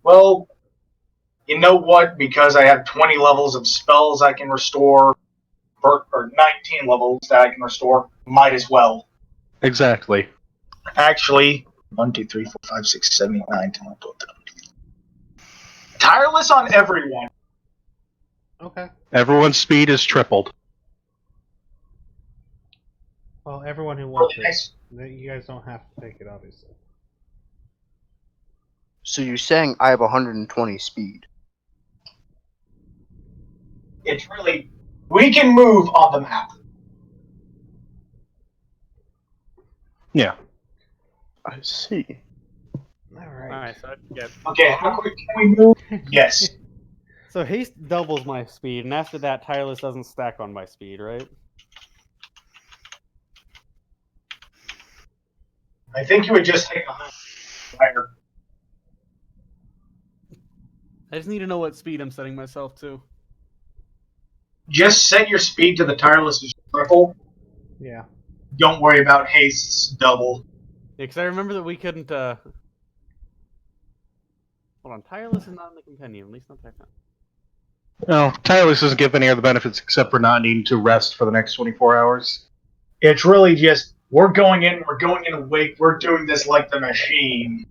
Well, you know what? Because I have 20 levels of spells I can restore, or 19 levels that I can restore, might as well. Exactly. Actually, 1, 2, 3, 4, 5, 6, 7, 8, 9, 10, 11, 12, 13. Tireless on everyone. Okay. Everyone's speed is tripled. Well, everyone who wants Really it. nice. You guys don't have to take it, obviously. So you're saying I have 120 speed? It's really, we can move on the map. Yeah. I see. Alright. Alright, so yeah. Okay, how quick can we move? Yes. So haste doubles my speed, and after that, tireless doesn't stack on my speed, right? I think you would just take a higher. I just need to know what speed I'm setting myself to. Just set your speed to the tireless triple. Yeah. Don't worry about haste's double. Yeah, because I remember that we couldn't, Hold on, tireless is not in the compendium, at least not that time. No, tireless doesn't give any other benefits except for not needing to rest for the next 24 hours. It's really just, we're going in awake, we're doing this like the machine.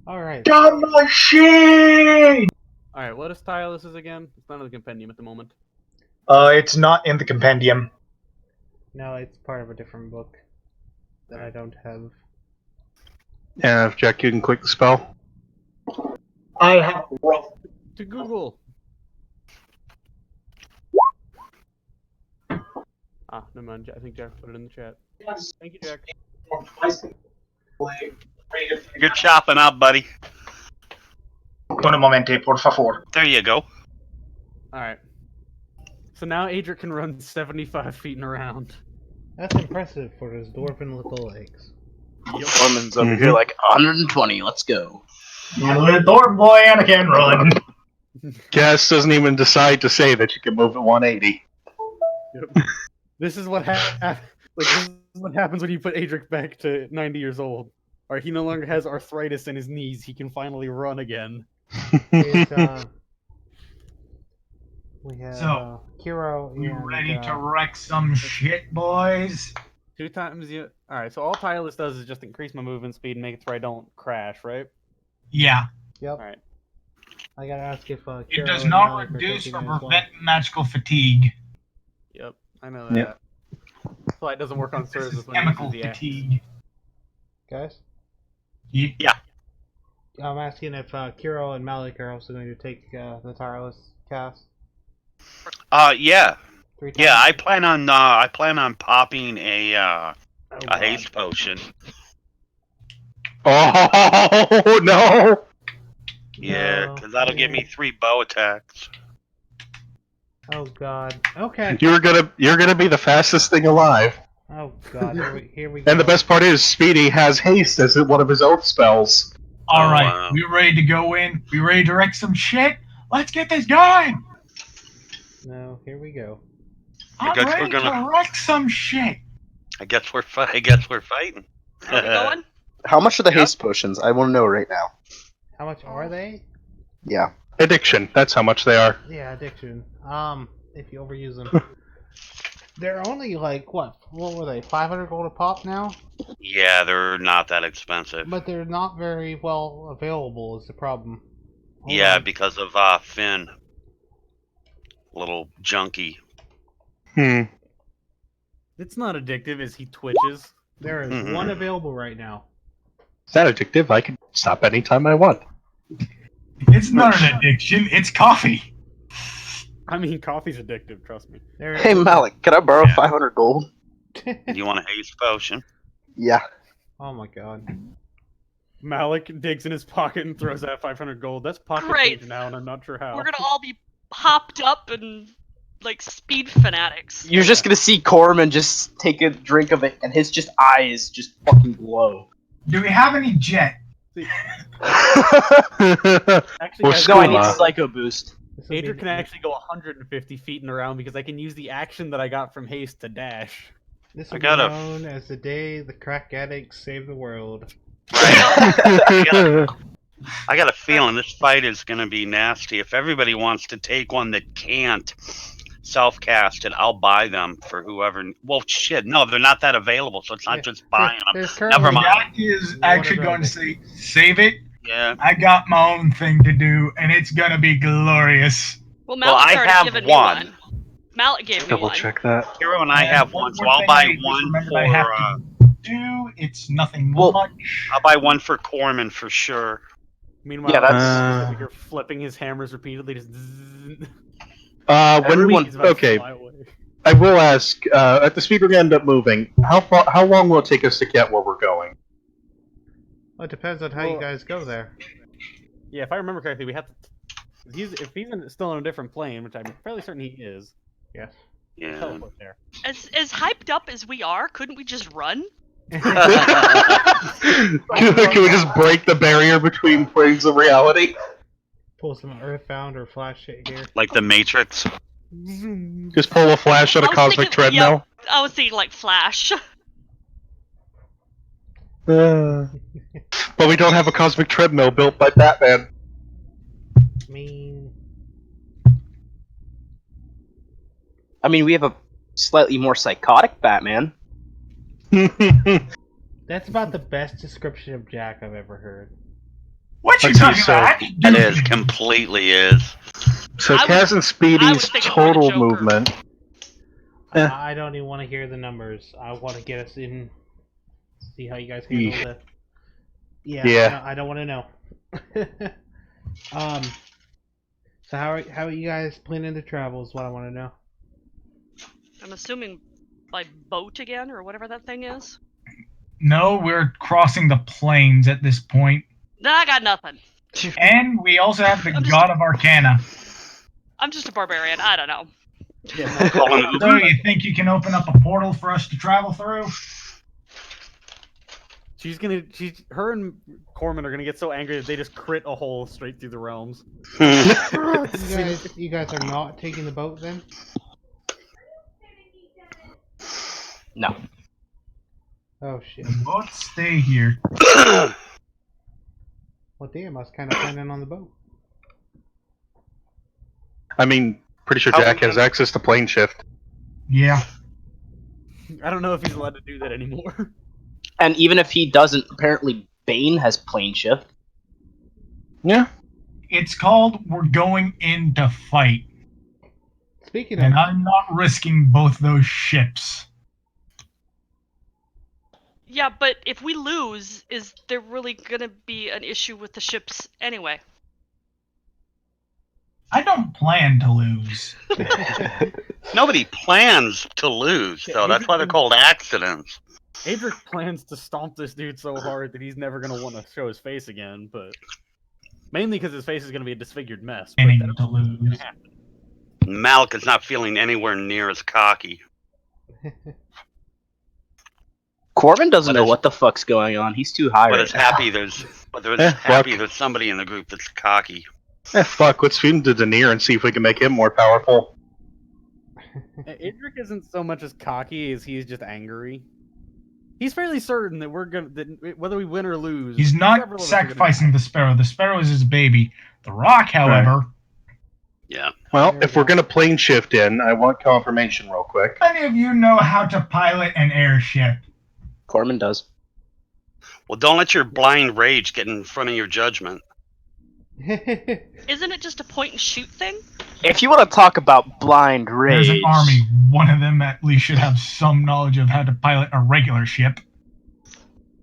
Alright. The machine! Alright, what is tireless is again? It's not in the compendium at the moment. It's not in the compendium. No, it's part of a different book that I don't have. And if Jack, you can click the spell. I have rough. To Google! Ah, never mind. I think Jack put it in the chat. Thank you, Jack. You're chopping up, buddy. Un momente, por favor. There you go. Alright. So now Adric can run 75 feet and around. That's impressive for his dwarven little legs. Corman's over here like 120. Let's go. Little dwarf boy and I can run. Gas doesn't even decide to say that you can move at 180. Yep. This is what this is what happens when you put Adric back to 90 years old. Or he no longer has arthritis in his knees. He can finally run again. We have So, Kiro You and ready to wreck some shit, boys? 2 times you. Alright, so all Tireless does is just increase my movement speed and make it so I don't crash, right? Yeah. Yep. Alright. I gotta ask if Kiro It does and not Malik are reduce taking or it as well. prevent magical fatigue. Yep, I know that. Yep. That's why it doesn't work on This Surges is when it chemical uses the axe. fatigue. Guys, Yeah. I'm asking if Kiro and Malik are also going to take the Tireless cast. Yeah. 3 times. Yeah, I plan on popping a Oh, God. haste potion. Oh no! Yeah, No, because that'll give me 3 bow attacks. Oh God. Okay. You're gonna be the fastest thing alive. Oh God. Here we go. And the best part is, Speedy has haste as one of his oath spells. All right, wow. we ready to go in? We ready to wreck some shit? Let's get this going! No. Here we go. I'm guess we're ready gonna- to wreck some shit. I guess we're fighting. Are we going? How much are the Yep. haste potions? I want to know right now. How much are they? Yeah. Addiction, that's how much they are. Yeah, addiction. If you overuse them. They're only like what were they? 500 gold a pop now? Yeah, they're not that expensive. But they're not very well available. Is the problem? Hold Yeah, on. because of Finn. Little junkie. It's not addictive as he twitches. There is Mhm. one available right now. Is that addictive? I can stop anytime I want. It's not an addiction, it's coffee. I mean, coffee's addictive, trust me. There Hey is- Malik, can I borrow Yeah. 500 gold? You want a haste potion? Yeah. Oh my God. Malik digs in his pocket and throws out 500 gold. That's pocket Great. change now, and I'm not sure how. We're gonna all be hopped up and like speed fanatics. You're just gonna see Corman just take a drink of it, and his just eyes just fucking glow. Do we have any jet? Actually, Or guys, No, I need Scuba. Psycho Boost. This will be- Adric can actually go 150 feet and around because I can use the action that I got from haste to dash. This I will be got a- known as the day the crack addicts saved the world. I got a feeling this fight is going to be nasty. If everybody wants to take one that can't self-cast it, I'll buy them for whoever. Well, shit, no, they're not that available, so it's not Yeah, just buying them. There's currently Never mind. Jack is actually going to say, save it. Yeah. I got my own thing to do, and it's gonna be glorious. Well, Well, Malik's I already have given one. me one. Malik gave me Double one. check that. Hero and I And have one one, so more I'll thing buy I just one remembered for. I have to do. It's nothing Well- much. I'll buy one for Corman for sure. Meanwhile, Yeah, that's- Adric's over here flipping his hammers repeatedly. Just zzz. When Everyone- He's about to okay, fly away. I will ask. At the speed we're gonna end up moving, how long will it take us to get where we're going? Well, it depends on how you guys go there. Yeah, if I remember correctly, we have to. If he's still on a different plane, which I'm fairly certain he is, Yes. Yeah. teleport there. As hyped up as we are, couldn't we just run? Can we just break the barrier between planes of reality? Pull some Earthbound or Flash shit here. Like the Matrix. Just pull a flash on a I was cosmic thinking- treadmill? I was thinking like Flash. But we don't have a cosmic treadmill built by Batman. I mean, we have a slightly more psychotic Batman. That's about the best description of Jack I've ever heard. What you Okay, talking so- about? It is, completely is. So I Kaz and I was Speedy's thinking more the total Joker. movement. Eh. I don't even want to hear the numbers. I want to get us in. See how you guys handle Yeesh. the. Yeah. Yeah. No, I don't want to know. So how are you guys planning to travel? Is what I want to know. I'm assuming by boat again, or whatever that thing is? No, we're crossing the plains at this point. Nah, I got nothing. And we also have the I'm just- God of Arcana. I'm just a barbarian. I don't know. Yeah, Call him So you think you can open up a portal for us to travel through? her and Corman are gonna get so angry that they just crit a hole straight through the realms. You guys are not taking the boat then? No. Oh shit. The boat stay here. Well, damn, I was kind of planning on the boat. I mean, pretty sure How Jack we has gonna- access to plane shift. Yeah. I don't know if he's allowed to do that anymore. And even if he doesn't, apparently Bane has plane shift. Yeah. It's called We're Going In to Fight. Speaking of, And I'm not risking both those ships. Yeah, but if we lose, is there really gonna be an issue with the ships anyway? I don't plan to lose. Nobody plans to lose, so that's why they're called accidents. Adric plans to stomp this dude so hard that he's never gonna want to show his face again, but mainly because his face is gonna be a disfigured mess. But Planning that's to lose. Malik is not feeling anywhere near as cocky. Corbin doesn't But know it's- what the fuck's going on. He's too high But right it's now. happy there's somebody in the group that's cocky. Fuck, let's feed him to Denier and see if we can make him more powerful. Adric isn't so much as cocky as he's just angry. He's fairly certain that whether we win or lose, He's several not of us are sacrificing the Sparrow. The Sparrow is his baby. The Rock, however, Yeah. Well, if we're gonna plane shift in, I want confirmation real quick. many of you know how to pilot an airship. Corbin does. Well, don't let your blind rage get in front of your judgment. Isn't it just a point and shoot thing? If you want to talk about blind rage, There's an army. One of them at least should have some knowledge of how to pilot a regular ship.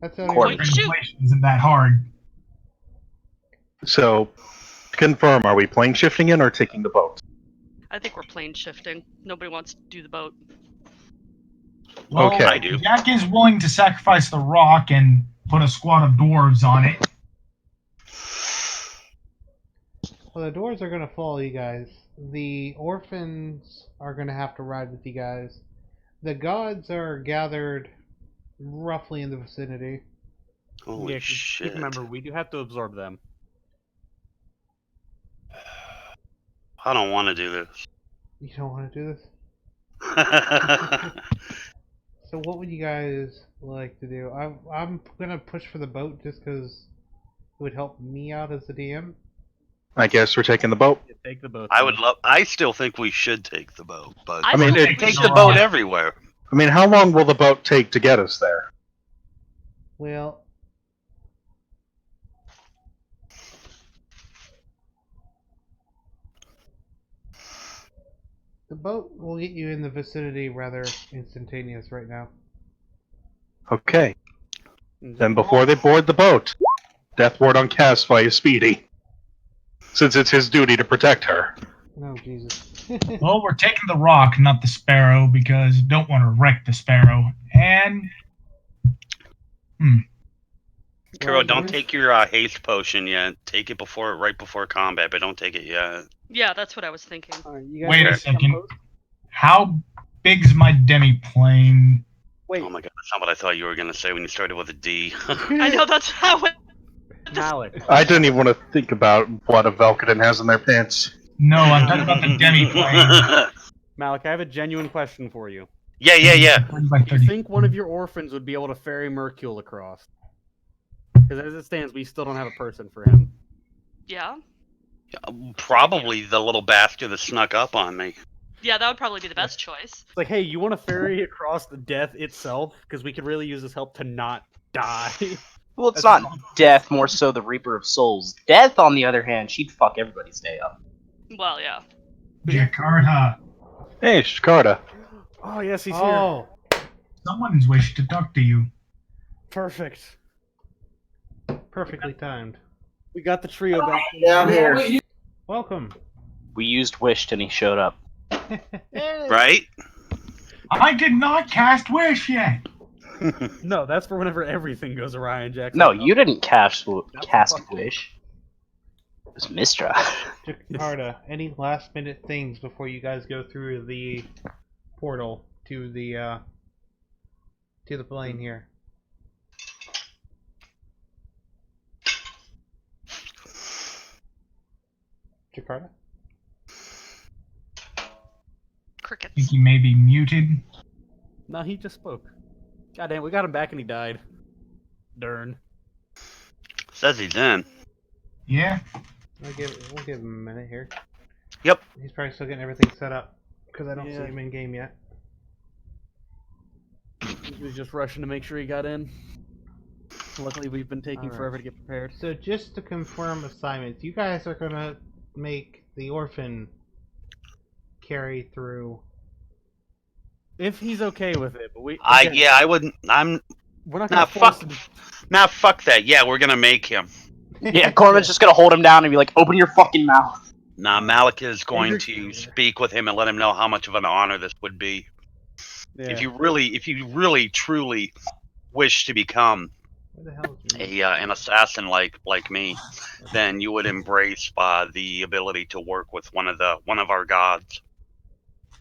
that's only Corbin. Point and shoot. Translation isn't that hard. So, to confirm, are we plane shifting in or taking the boat? I think we're plane shifting. Nobody wants to do the boat. Well, Okay. I do. Jack is willing to sacrifice the Rock and put a squad of dwarves on it. Well, the doors are gonna follow you guys. The orphans are gonna have to ride with you guys. The gods are gathered roughly in the vicinity. Holy Yeah, 'cause shit. remember, we do have to absorb them. I don't want to do this. You don't want to do this? So what would you guys like to do? I'm gonna push for the boat just because it would help me out as the DM. I guess we're taking the boat. Yeah, take the boat. I still think we should take the boat, but I mean, still it think we take should. the boat everywhere. I mean, how long will the boat take to get us there? Well, the boat will get you in the vicinity rather instantaneous right now. Okay. Then before they board the boat, death ward on Cass via Speedy. Since it's his duty to protect her. No, Jesus. Well, we're taking the Rock, not the Sparrow, because don't want to wreck the Sparrow. And Kuro, don't take your haste potion yet. Take it right before combat, but don't take it yet. Yeah, that's what I was thinking. wait a second. How big's my demi-plane? Wait, Oh my god, that's not what I thought you were gonna say when you started with a D. I know that's how it. Malik. I didn't even want to think about what a Velkadin has in their pants. No, I'm talking about the demi-plane. Malik, I have a genuine question for you. yeah. 30 by Do you 30. think one of your orphans would be able to ferry Mercule across? Because as it stands, we still don't have a person for him. Yeah. Probably the little bastard that snuck up on me. Yeah, that would probably be the best choice. It's like, hey, you want to ferry across the death itself? Because we could really use this help to not die. well, it's not death, more so the Reaper of Souls. Death, on the other hand, she'd fuck everybody's day up. Well, yeah. Jakarta. Hey, Shakarta. Oh, yes, he's here. Oh, Someone's wished to talk to you. Perfect. perfectly timed. We got the trio back. Down here. Welcome. We used Wished and he showed up. Right? I did not cast wish yet. No, that's for whenever everything goes awry and Jack's No, like, you didn't cast fuck. wish. It was Mistra. Jakarta, any last minute things before you guys go through the portal to the plane here? Jakarta? Crickets. Think he may be muted. No, he just spoke. God damn, we got him back and he died. Darn. Says he's in. Yeah. We'll give him a minute here. Yep. He's probably still getting everything set up because I don't see Yeah. him in game yet. He was just rushing to make sure he got in. Luckily, we've been taking Alright. forever to get prepared. So just to confirm assignments, you guys are gonna make the orphan carry through. If he's okay with it, but we. I wouldn't. I'm. We're not Nah, gonna force fuck. him. Nah, fuck that. Yeah, we're gonna make him. Yeah, Corman's just gonna hold him down and be like, "Open your fucking mouth." Nah, Malik is going Hendrix- to speak with him and let him know how much of an honor this would be. Yeah. If you really, truly wish to become Where the hell is me? an assassin like me, then you would embrace the ability to work with one of our gods.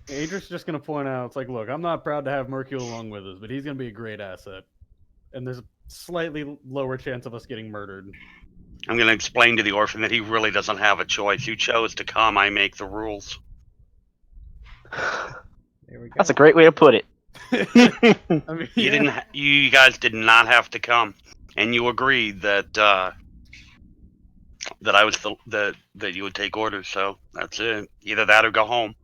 Adri's just gonna point out, it's like, look, I'm not proud to have Mercule along with us, but he's gonna be a great asset. And there's a slightly lower chance of us getting murdered. I'm going to explain to the orphan that he really doesn't have a choice. You chose to come. I make the rules. There we go. That's a great way to put it. I mean, You yeah. didn't. You guys did not have to come, and you agreed that that I was that you would take orders. So that's it. Either that or go home.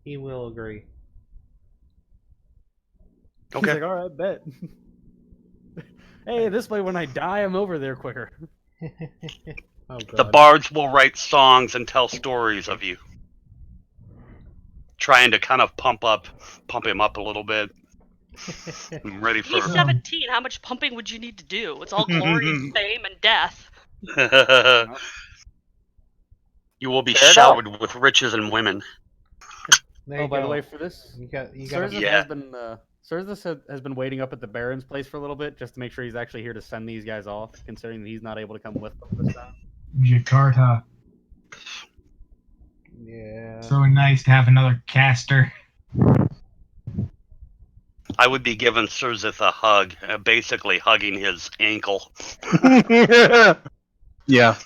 He will agree. He's Okay. like, all right, bet. Hey, this way when I die, I'm over there quicker. Oh, The God. bards will write songs and tell stories of you, trying to kind of pump him up a little bit. I'm ready for. He's 17. How much pumping would you need to do? It's all glory and fame and death. You will be Fair showered with riches and women. There Oh, you by the go. way, for this, you got Surzeth Yeah. has been waiting up at the Baron's place for a little bit just to make sure he's actually here to send these guys off, considering he's not able to come with them this time. Jakarta. Yeah. So nice to have another caster. I would be giving Surzeth a hug, basically hugging his ankle Yeah.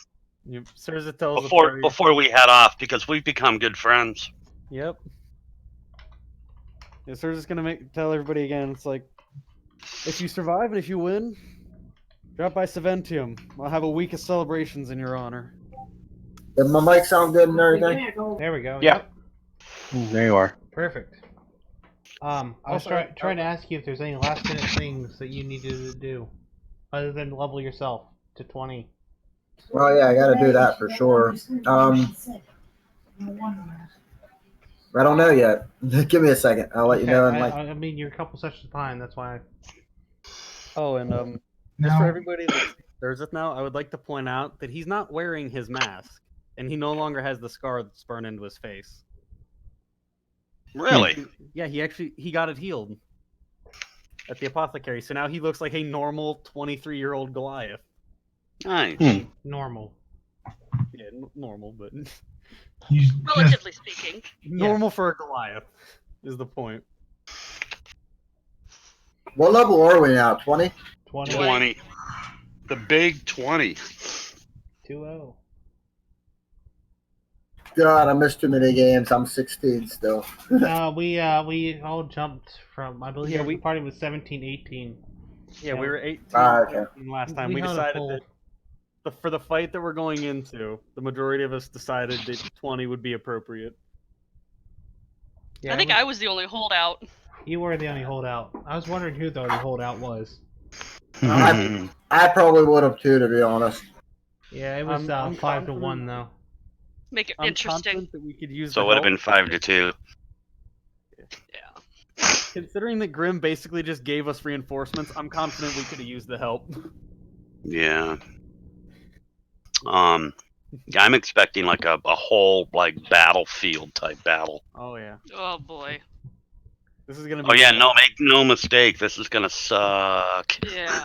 Surzeth tells the party. before we head off because we've become good friends. Yep. Yeah, Surzeth's gonna tell everybody again. It's like, if you survive and if you win, drop by Saventium. I'll have a week of celebrations in your honor. Did my mic sound good and everything? There we go. Yeah. Yep. There you are. Perfect. I was trying to ask you if there's any last minute things that you needed to do, other than level yourself to 20. Well, yeah, I got to do that for sure. I don't know yet. Give me a second. I'll let you know. In like... I mean, you're a couple sessions behind. That's why. Oh, and just for everybody that's Surzeth now, I would like to point out that he's not wearing his mask, and he no longer has the scar that's burned into his face. Really? Yeah, he got it healed at the apothecary, so now he looks like a normal 23-year-old Goliath. Nice. Normal. Yeah, normal, but He's Relatively speaking. normal for a Goliath is the point. What level are we now? 20? 20. 20. The big 20. 2-0. God, I missed too many games. I'm 16 still. We all jumped from. I believe the party was 17, 18. Yeah, we were 18 okay. last time. We held a decided poll. that for the fight that we're going into, the majority of us decided that 20 would be appropriate. Yeah, I think I was the only holdout. You were the only holdout. I was wondering who the only holdout was. I probably would have too, to be honest. Yeah, it was I'm 5 to confident- 1 though. Make it I'm interesting. confident that we could use So the it would have help. been 5-2. Yeah. Considering that Grim basically just gave us reinforcements, I'm confident we could have used the help. Yeah. Yeah, I'm expecting like a whole like battlefield type battle. Oh yeah, Oh boy. this is gonna be. Oh yeah, no, make no mistake, this is gonna suck. Yeah.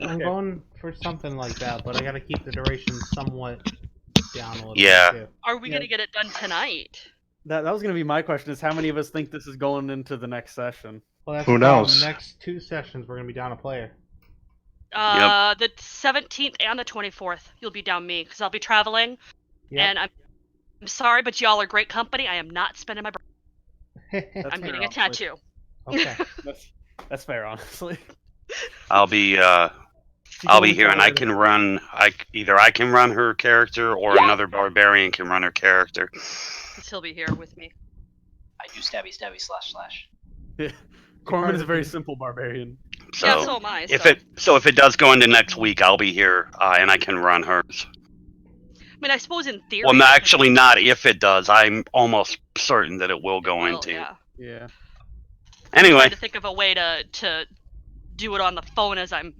I'm going for something like that, but I gotta keep the duration somewhat down a little Yeah. bit too. Are we Yeah. gonna get it done tonight? That was gonna be my question: is how many of us think this is going into the next session? Well, that's Who the problem. knows? Next 2 sessions, we're gonna be down a player. The 17th and the 24th, you'll be down me because I'll be traveling, Yep. and I'm sorry, but y'all are great company. I am not spending my. That's I'm fair, getting a honestly. tattoo. Okay. That's fair, honestly. I'll be here, and I can run. Either I can run her character, or Yeah. another barbarian can run her character. He'll be here with me. I do stabby stabby slash slash. Corman is a very simple barbarian. So, Yeah, so am I. if so. it does go into next week, I'll be here, and I can run hers. I mean, I suppose in theory. Well, no, actually, not if it does. I'm almost certain that it will go Well, into. yeah. Yeah. I'm Anyway, trying to think of a way to do it on the phone as I'm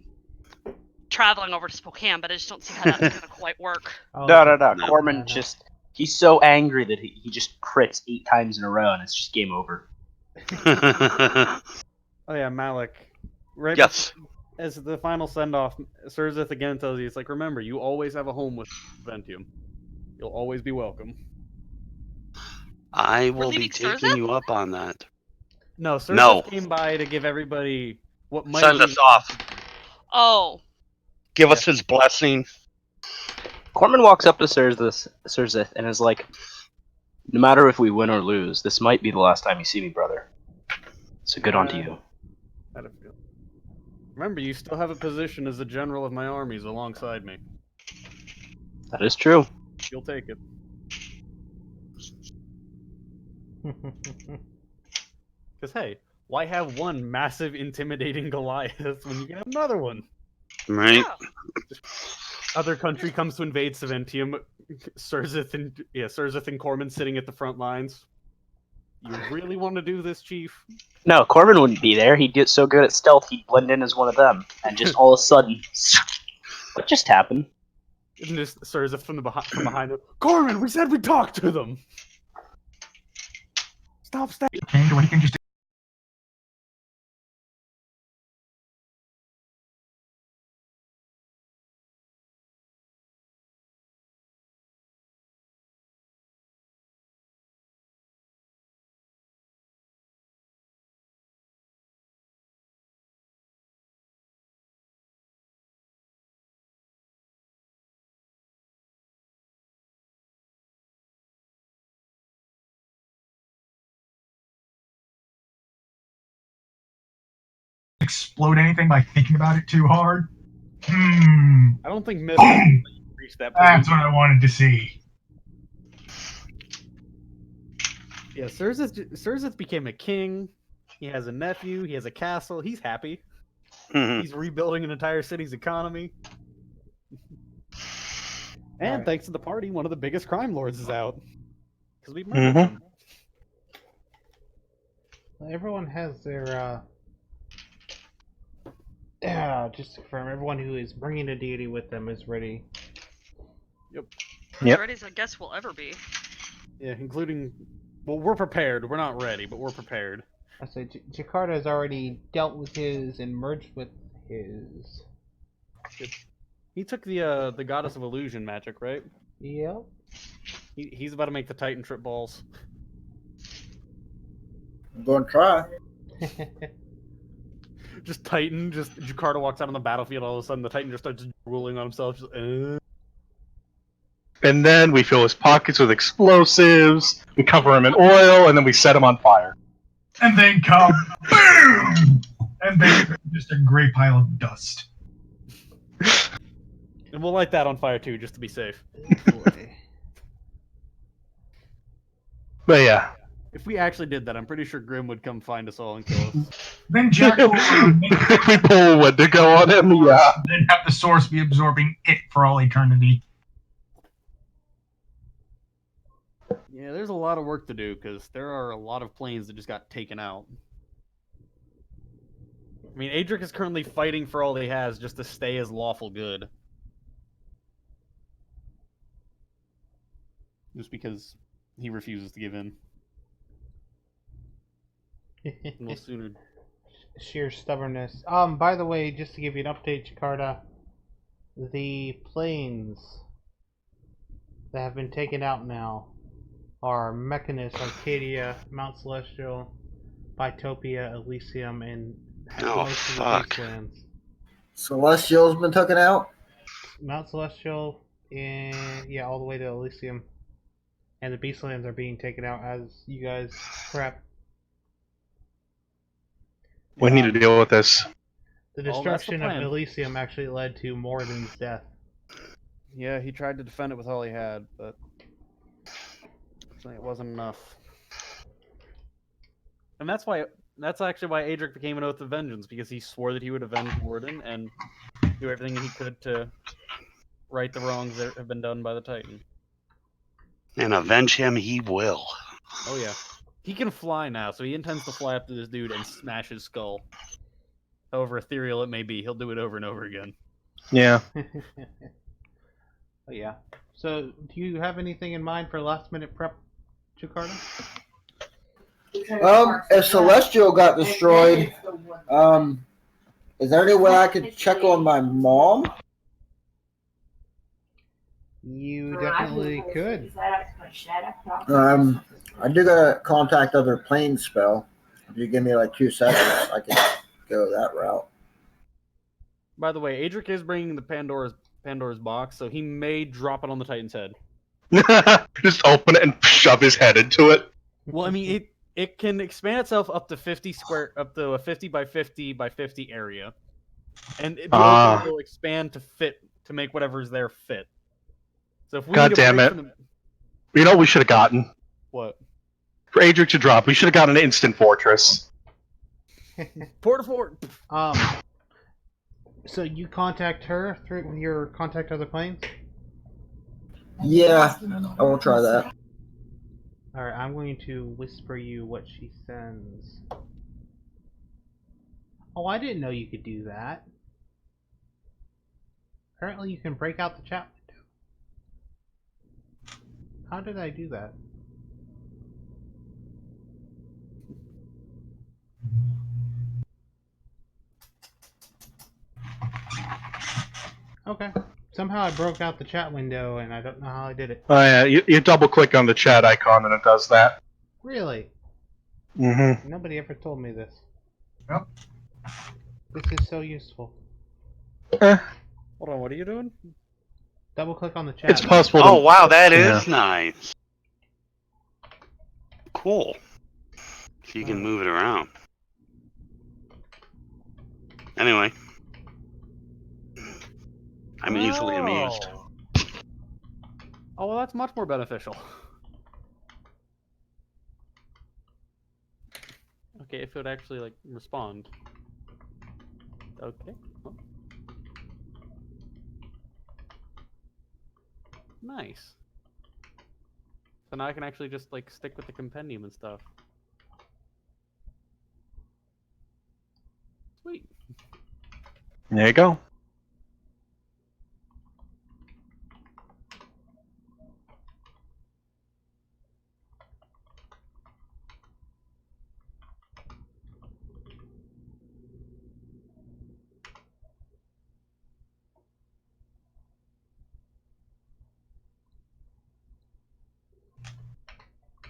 traveling over to Spokane, but I just don't see how that's gonna quite work. Oh, No. No. Corman just he's so angry that he just crits 8 times in a row and it's just game over. Oh yeah, Malik. Right. yes. As the final send off, Surzeth again tells you, it's like, remember, you always have a home with Ventium. You'll always be welcome. I will be leaving taking Surzeth? you up on that. No, Surzeth No. came by to give everybody what might Send be... us off. Oh. Give us his blessing. Corman walks up to Surzeth and is like, no matter if we win or lose, this might be the last time you see me, brother. So good on to you. How'd it feel? Remember, you still have a position as the general of my armies alongside me. That is true. You'll take it. Because, hey, why have one massive, intimidating Goliath when you can have another one? Right? Yeah. Other country comes to invade Saventium. Surzeth and Corman sitting at the front lines. You really want to do this, Chief? No, Corman wouldn't be there. He'd get so good at stealth he'd blend in as one of them. And just all of a sudden... What just happened? And just Surzeth from behind him. Corman, we said we'd talk to them! Stop stabbing! Change, or you can just explode anything by thinking about it too hard. I don't think Myth has reached that point. That's what I wanted to see. Yeah, Surzeth became a king. He has a nephew. He has a castle. He's happy. He's rebuilding an entire city's economy. And Right. thanks to the party, one of the biggest crime lords is out. Because we murdered him. Everyone has their just to confirm, everyone who is bringing a deity with them is ready. Yep. As ready as I guess we'll ever be. Yeah, including... Well, we're prepared. We're not ready, but we're prepared. I say Jakarta has already dealt with his and merged with his. He took the Goddess of Illusion magic, right? Yep. He's about to make the Titan trip balls. I'm going to try. Just Jakarta walks out on the battlefield, all of a sudden the Titan just starts drooling on himself. Just, And then we fill his pockets with explosives, we cover him in oil, and then we set him on fire. And then come boom, and then just a great pile of dust. And we'll light that on fire too, just to be safe. Boy. But yeah. If we actually did that, I'm pretty sure Grim would come find us all and kill us. Then Jack will If we pull wood to go on him, yeah. then have the source be absorbing it for all eternity. Yeah, there's a lot of work to do, because there are a lot of planes that just got taken out. I mean, Adric is currently fighting for all he has just to stay as lawful good. just because he refuses to give in. No sooner. Sheer stubbornness. By the way, just to give you an update, Jakarta, the planes that have been taken out now are Mechanus, Arcadia, Mount Celestial, Bitopia, Elysium, and most of the Beastlands. Celestial's been taken out? Mount Celestial and yeah, all the way to Elysium. And the Beastlands are being taken out as you guys prep. We need to deal with this. The destruction of Elysium actually led to Morden's death. Yeah, he tried to defend it with all he had, but it wasn't enough. And that's actually why Adric became an Oath of Vengeance, because he swore that he would avenge Morden and do everything he could to right the wrongs that have been done by the Titan. And avenge him he will. Oh yeah. He can fly now, so he intends to fly up to this dude and smash his skull. However ethereal it may be, he'll do it over and over again. Yeah. Oh yeah. So, do you have anything in mind for last minute prep, Jakarta? If Celestial got destroyed, is there any way I could check on my mom? You definitely could. I do gotta contact other plane spell. If you give me like 2 seconds, I can go that route. By the way, Adric is bringing the Pandora's box, so he may drop it on the Titan's head. Just open it and shove his head into it. Well, I mean, it can expand itself up to 50 square, up to a 50 by 50 by 50 area, and it will expand to make whatever's there fit. So if we God damn it! You know what we should have gotten? What? For Adric to drop, we should have gotten an instant fortress. Port. So you contact her through your contact other planes? Yeah, I will try that. Alright, I'm going to whisper you what she sends. Oh, I didn't know you could do that. Apparently you can break out the chat window. How did I do that? Okay. Somehow I broke out the chat window and I don't know how I did it. Oh yeah, you double click on the chat icon and it does that. Really? Mm-hmm. Nobody ever told me this. Yep. This is so useful. Hold on, what are you doing? Double click on the chat. It's possible. Oh wow, that is nice. Cool. So you can move it around. Anyway. I'm easily amused. Oh, well, that's much more beneficial. Okay, if it would actually, like, respond. Okay. Oh. Nice. So now I can actually just, like, stick with the compendium and stuff. Sweet. There you go.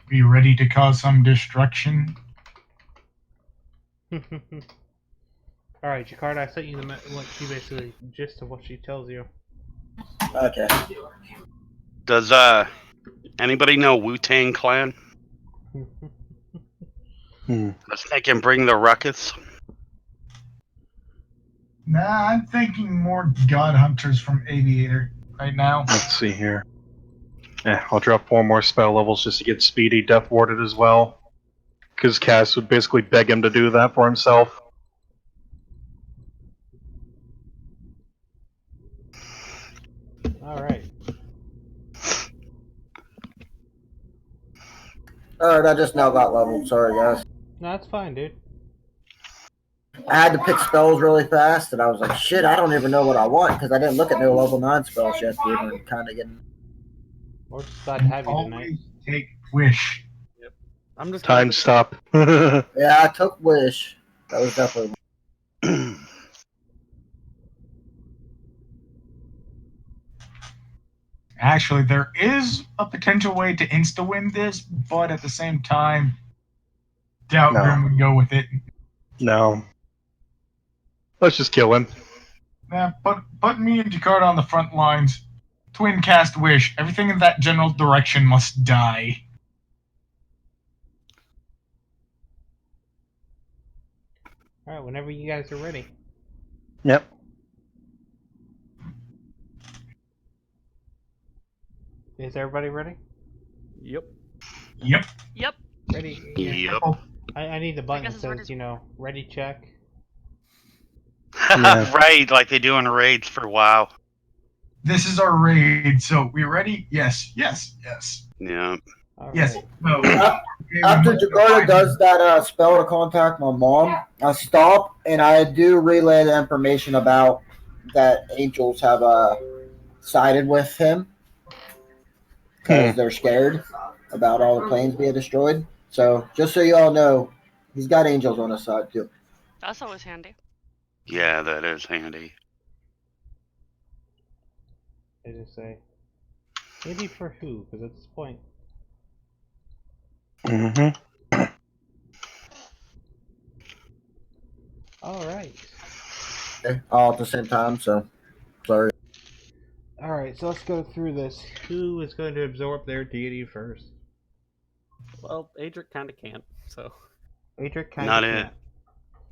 Be ready to cause some destruction. Alright, Jakarta, I sent you what she basically, gist of what she tells you. Okay. Does anybody know Wu-Tang Clan? Let's make him bring the ruckus. Nah, I'm thinking more God Hunters from Aviator right now. Let's see here. I'll drop 4 more spell levels just to get Speedy death warded as well. Because Cass would basically beg him to do that for himself. Alright. Alright, I just now got leveled. Sorry, guys. No, that's fine, dude. I had to pick spells really fast, and I was like, shit, I don't even know what I want, because I didn't look at no level 9 spells yet, dude. I'm kind of getting... We're just glad to have you tonight. Always take wish. I'm just Time stop. Yeah, I took wish. That was definitely. Actually, there is a potential way to insta-win this, but at the same time, doubt No. Grim would go with it. No. Let's just kill him. Yeah, put me and Jakarta on the front lines. Twin cast wish. Everything in that general direction must die. All right, whenever you guys are ready. Yep. Is everybody ready? Yep. Yep. Yep. Ready? Yep. I need the button guess that it's ready. says, ready check. Yeah. Right, like they do in raids for WoW. This is our raid, so we ready? Yes. Yeah. All Yes. right. No. After Jakarta does that spell to contact my mom, I stop and I do relay the information about that angels have sided with him because they're scared about all the planes being destroyed. So just so you all know, he's got angels on his side too. That's always handy. Yeah, that is handy. I just say, maybe for who? Because at this point, Mm-hmm. all right. All at the same time, so sorry. All right, so let's go through this. Who is going to absorb their deity first? Well, Adric kind of can't, so Adric kind Not of it. can't.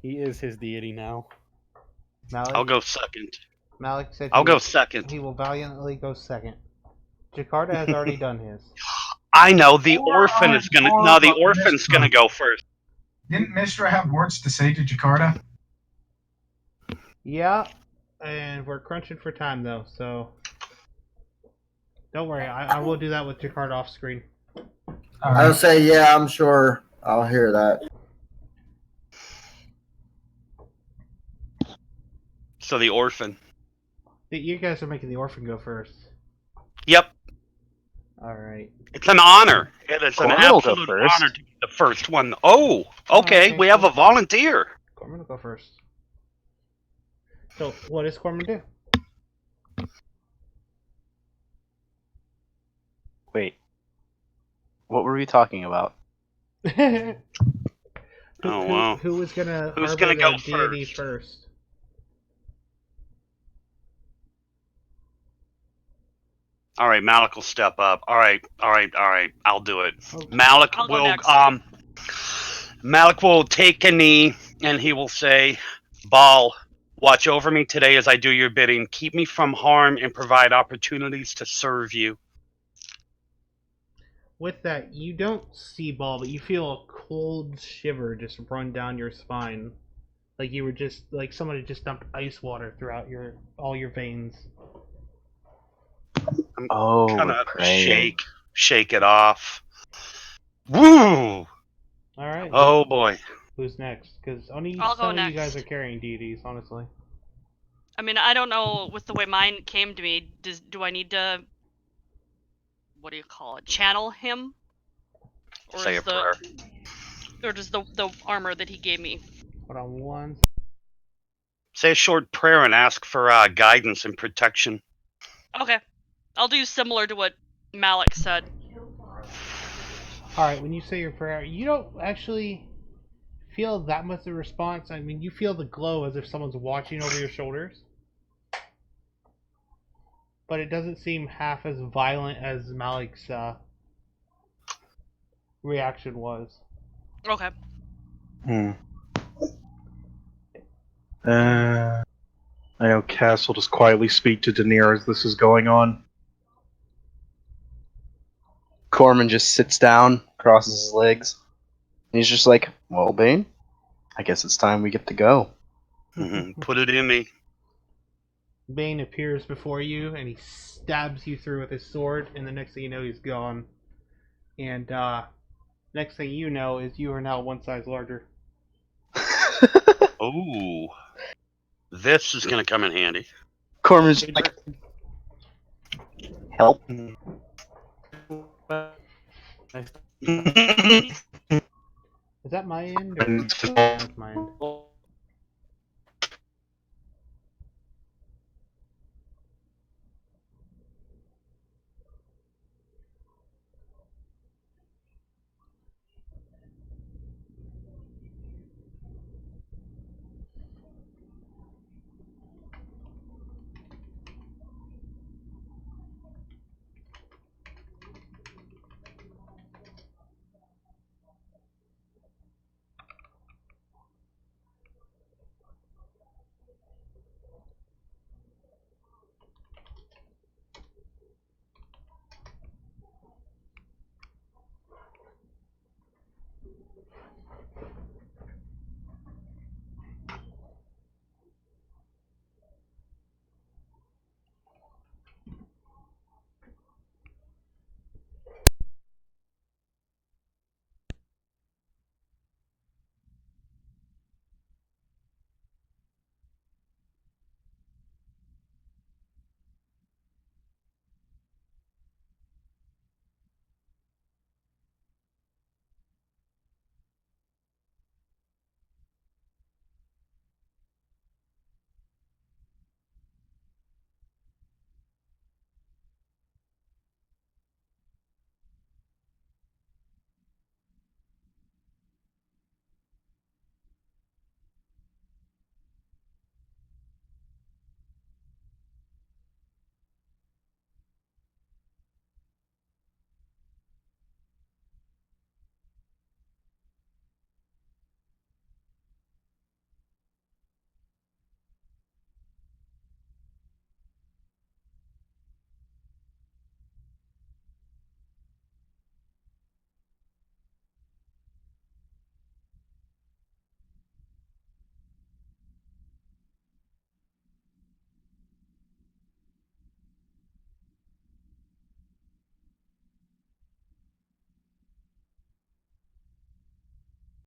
he is his deity now. Malik, I'll go second. Malik said I'll go second. he will valiantly go second. Jakarta has already done his. I know the Or orphan is gonna. or No, the but orphan's Mistra. gonna go first. Didn't Mistra have words to say to Jakarta? Yeah, and we're crunching for time though, so don't worry. I will do that with Jakarta off screen. All I'll right. say, yeah, I'm sure I'll hear that. So the orphan. You guys are making the orphan go first. Yep. All right. It's an honor. It is an Corman will go absolute first. honor to be the first one. Oh, okay. okay, We have cool. a volunteer. Corman will go first. So, what does Corman do? Wait. What were we talking about? who, Oh, wow. Who is gonna Who's harbor gonna go the deity first? first? All right, Malik will step up. All right. I'll do it. Okay. Malik I'll go will next. Malik will take a knee and he will say, "Baal, watch over me today as I do your bidding. Keep me from harm and provide opportunities to serve you." With that, you don't see Ball, but you feel a cold shiver just run down your spine, like you were just like somebody just dumped ice water throughout all your veins. Oh, Kind we're of praying. shake it off. Woo! All right. Oh boy. Who's next? Because only I'll go some of you guys next. are carrying deities, honestly. I mean, I don't know with the way mine came to me. Do I need to? What do you call it? Channel him? Or Say is a prayer. Or does the armor that he gave me? Hold on one. Say a short prayer and ask for guidance and protection. Okay, I'll do similar to what Malik said. All right. When you say your prayer, you don't actually feel that much of a response. I mean, you feel the glow as if someone's watching over your shoulders. But it doesn't seem half as violent as Malik's reaction was. Okay. I know Cass will just quietly speak to Daenerys as this is going on. Corman just sits down, crosses his legs, and he's just like, "Well, Bane, I guess it's time we get to go." Put it in me. Bane appears before you and he stabs you through with his sword, and the next thing you know, he's gone. And next thing you know is you are now one size larger. Oh, this is gonna come in handy. Corman's like, "Help." Nice. Is that my end? Or... And That's my end.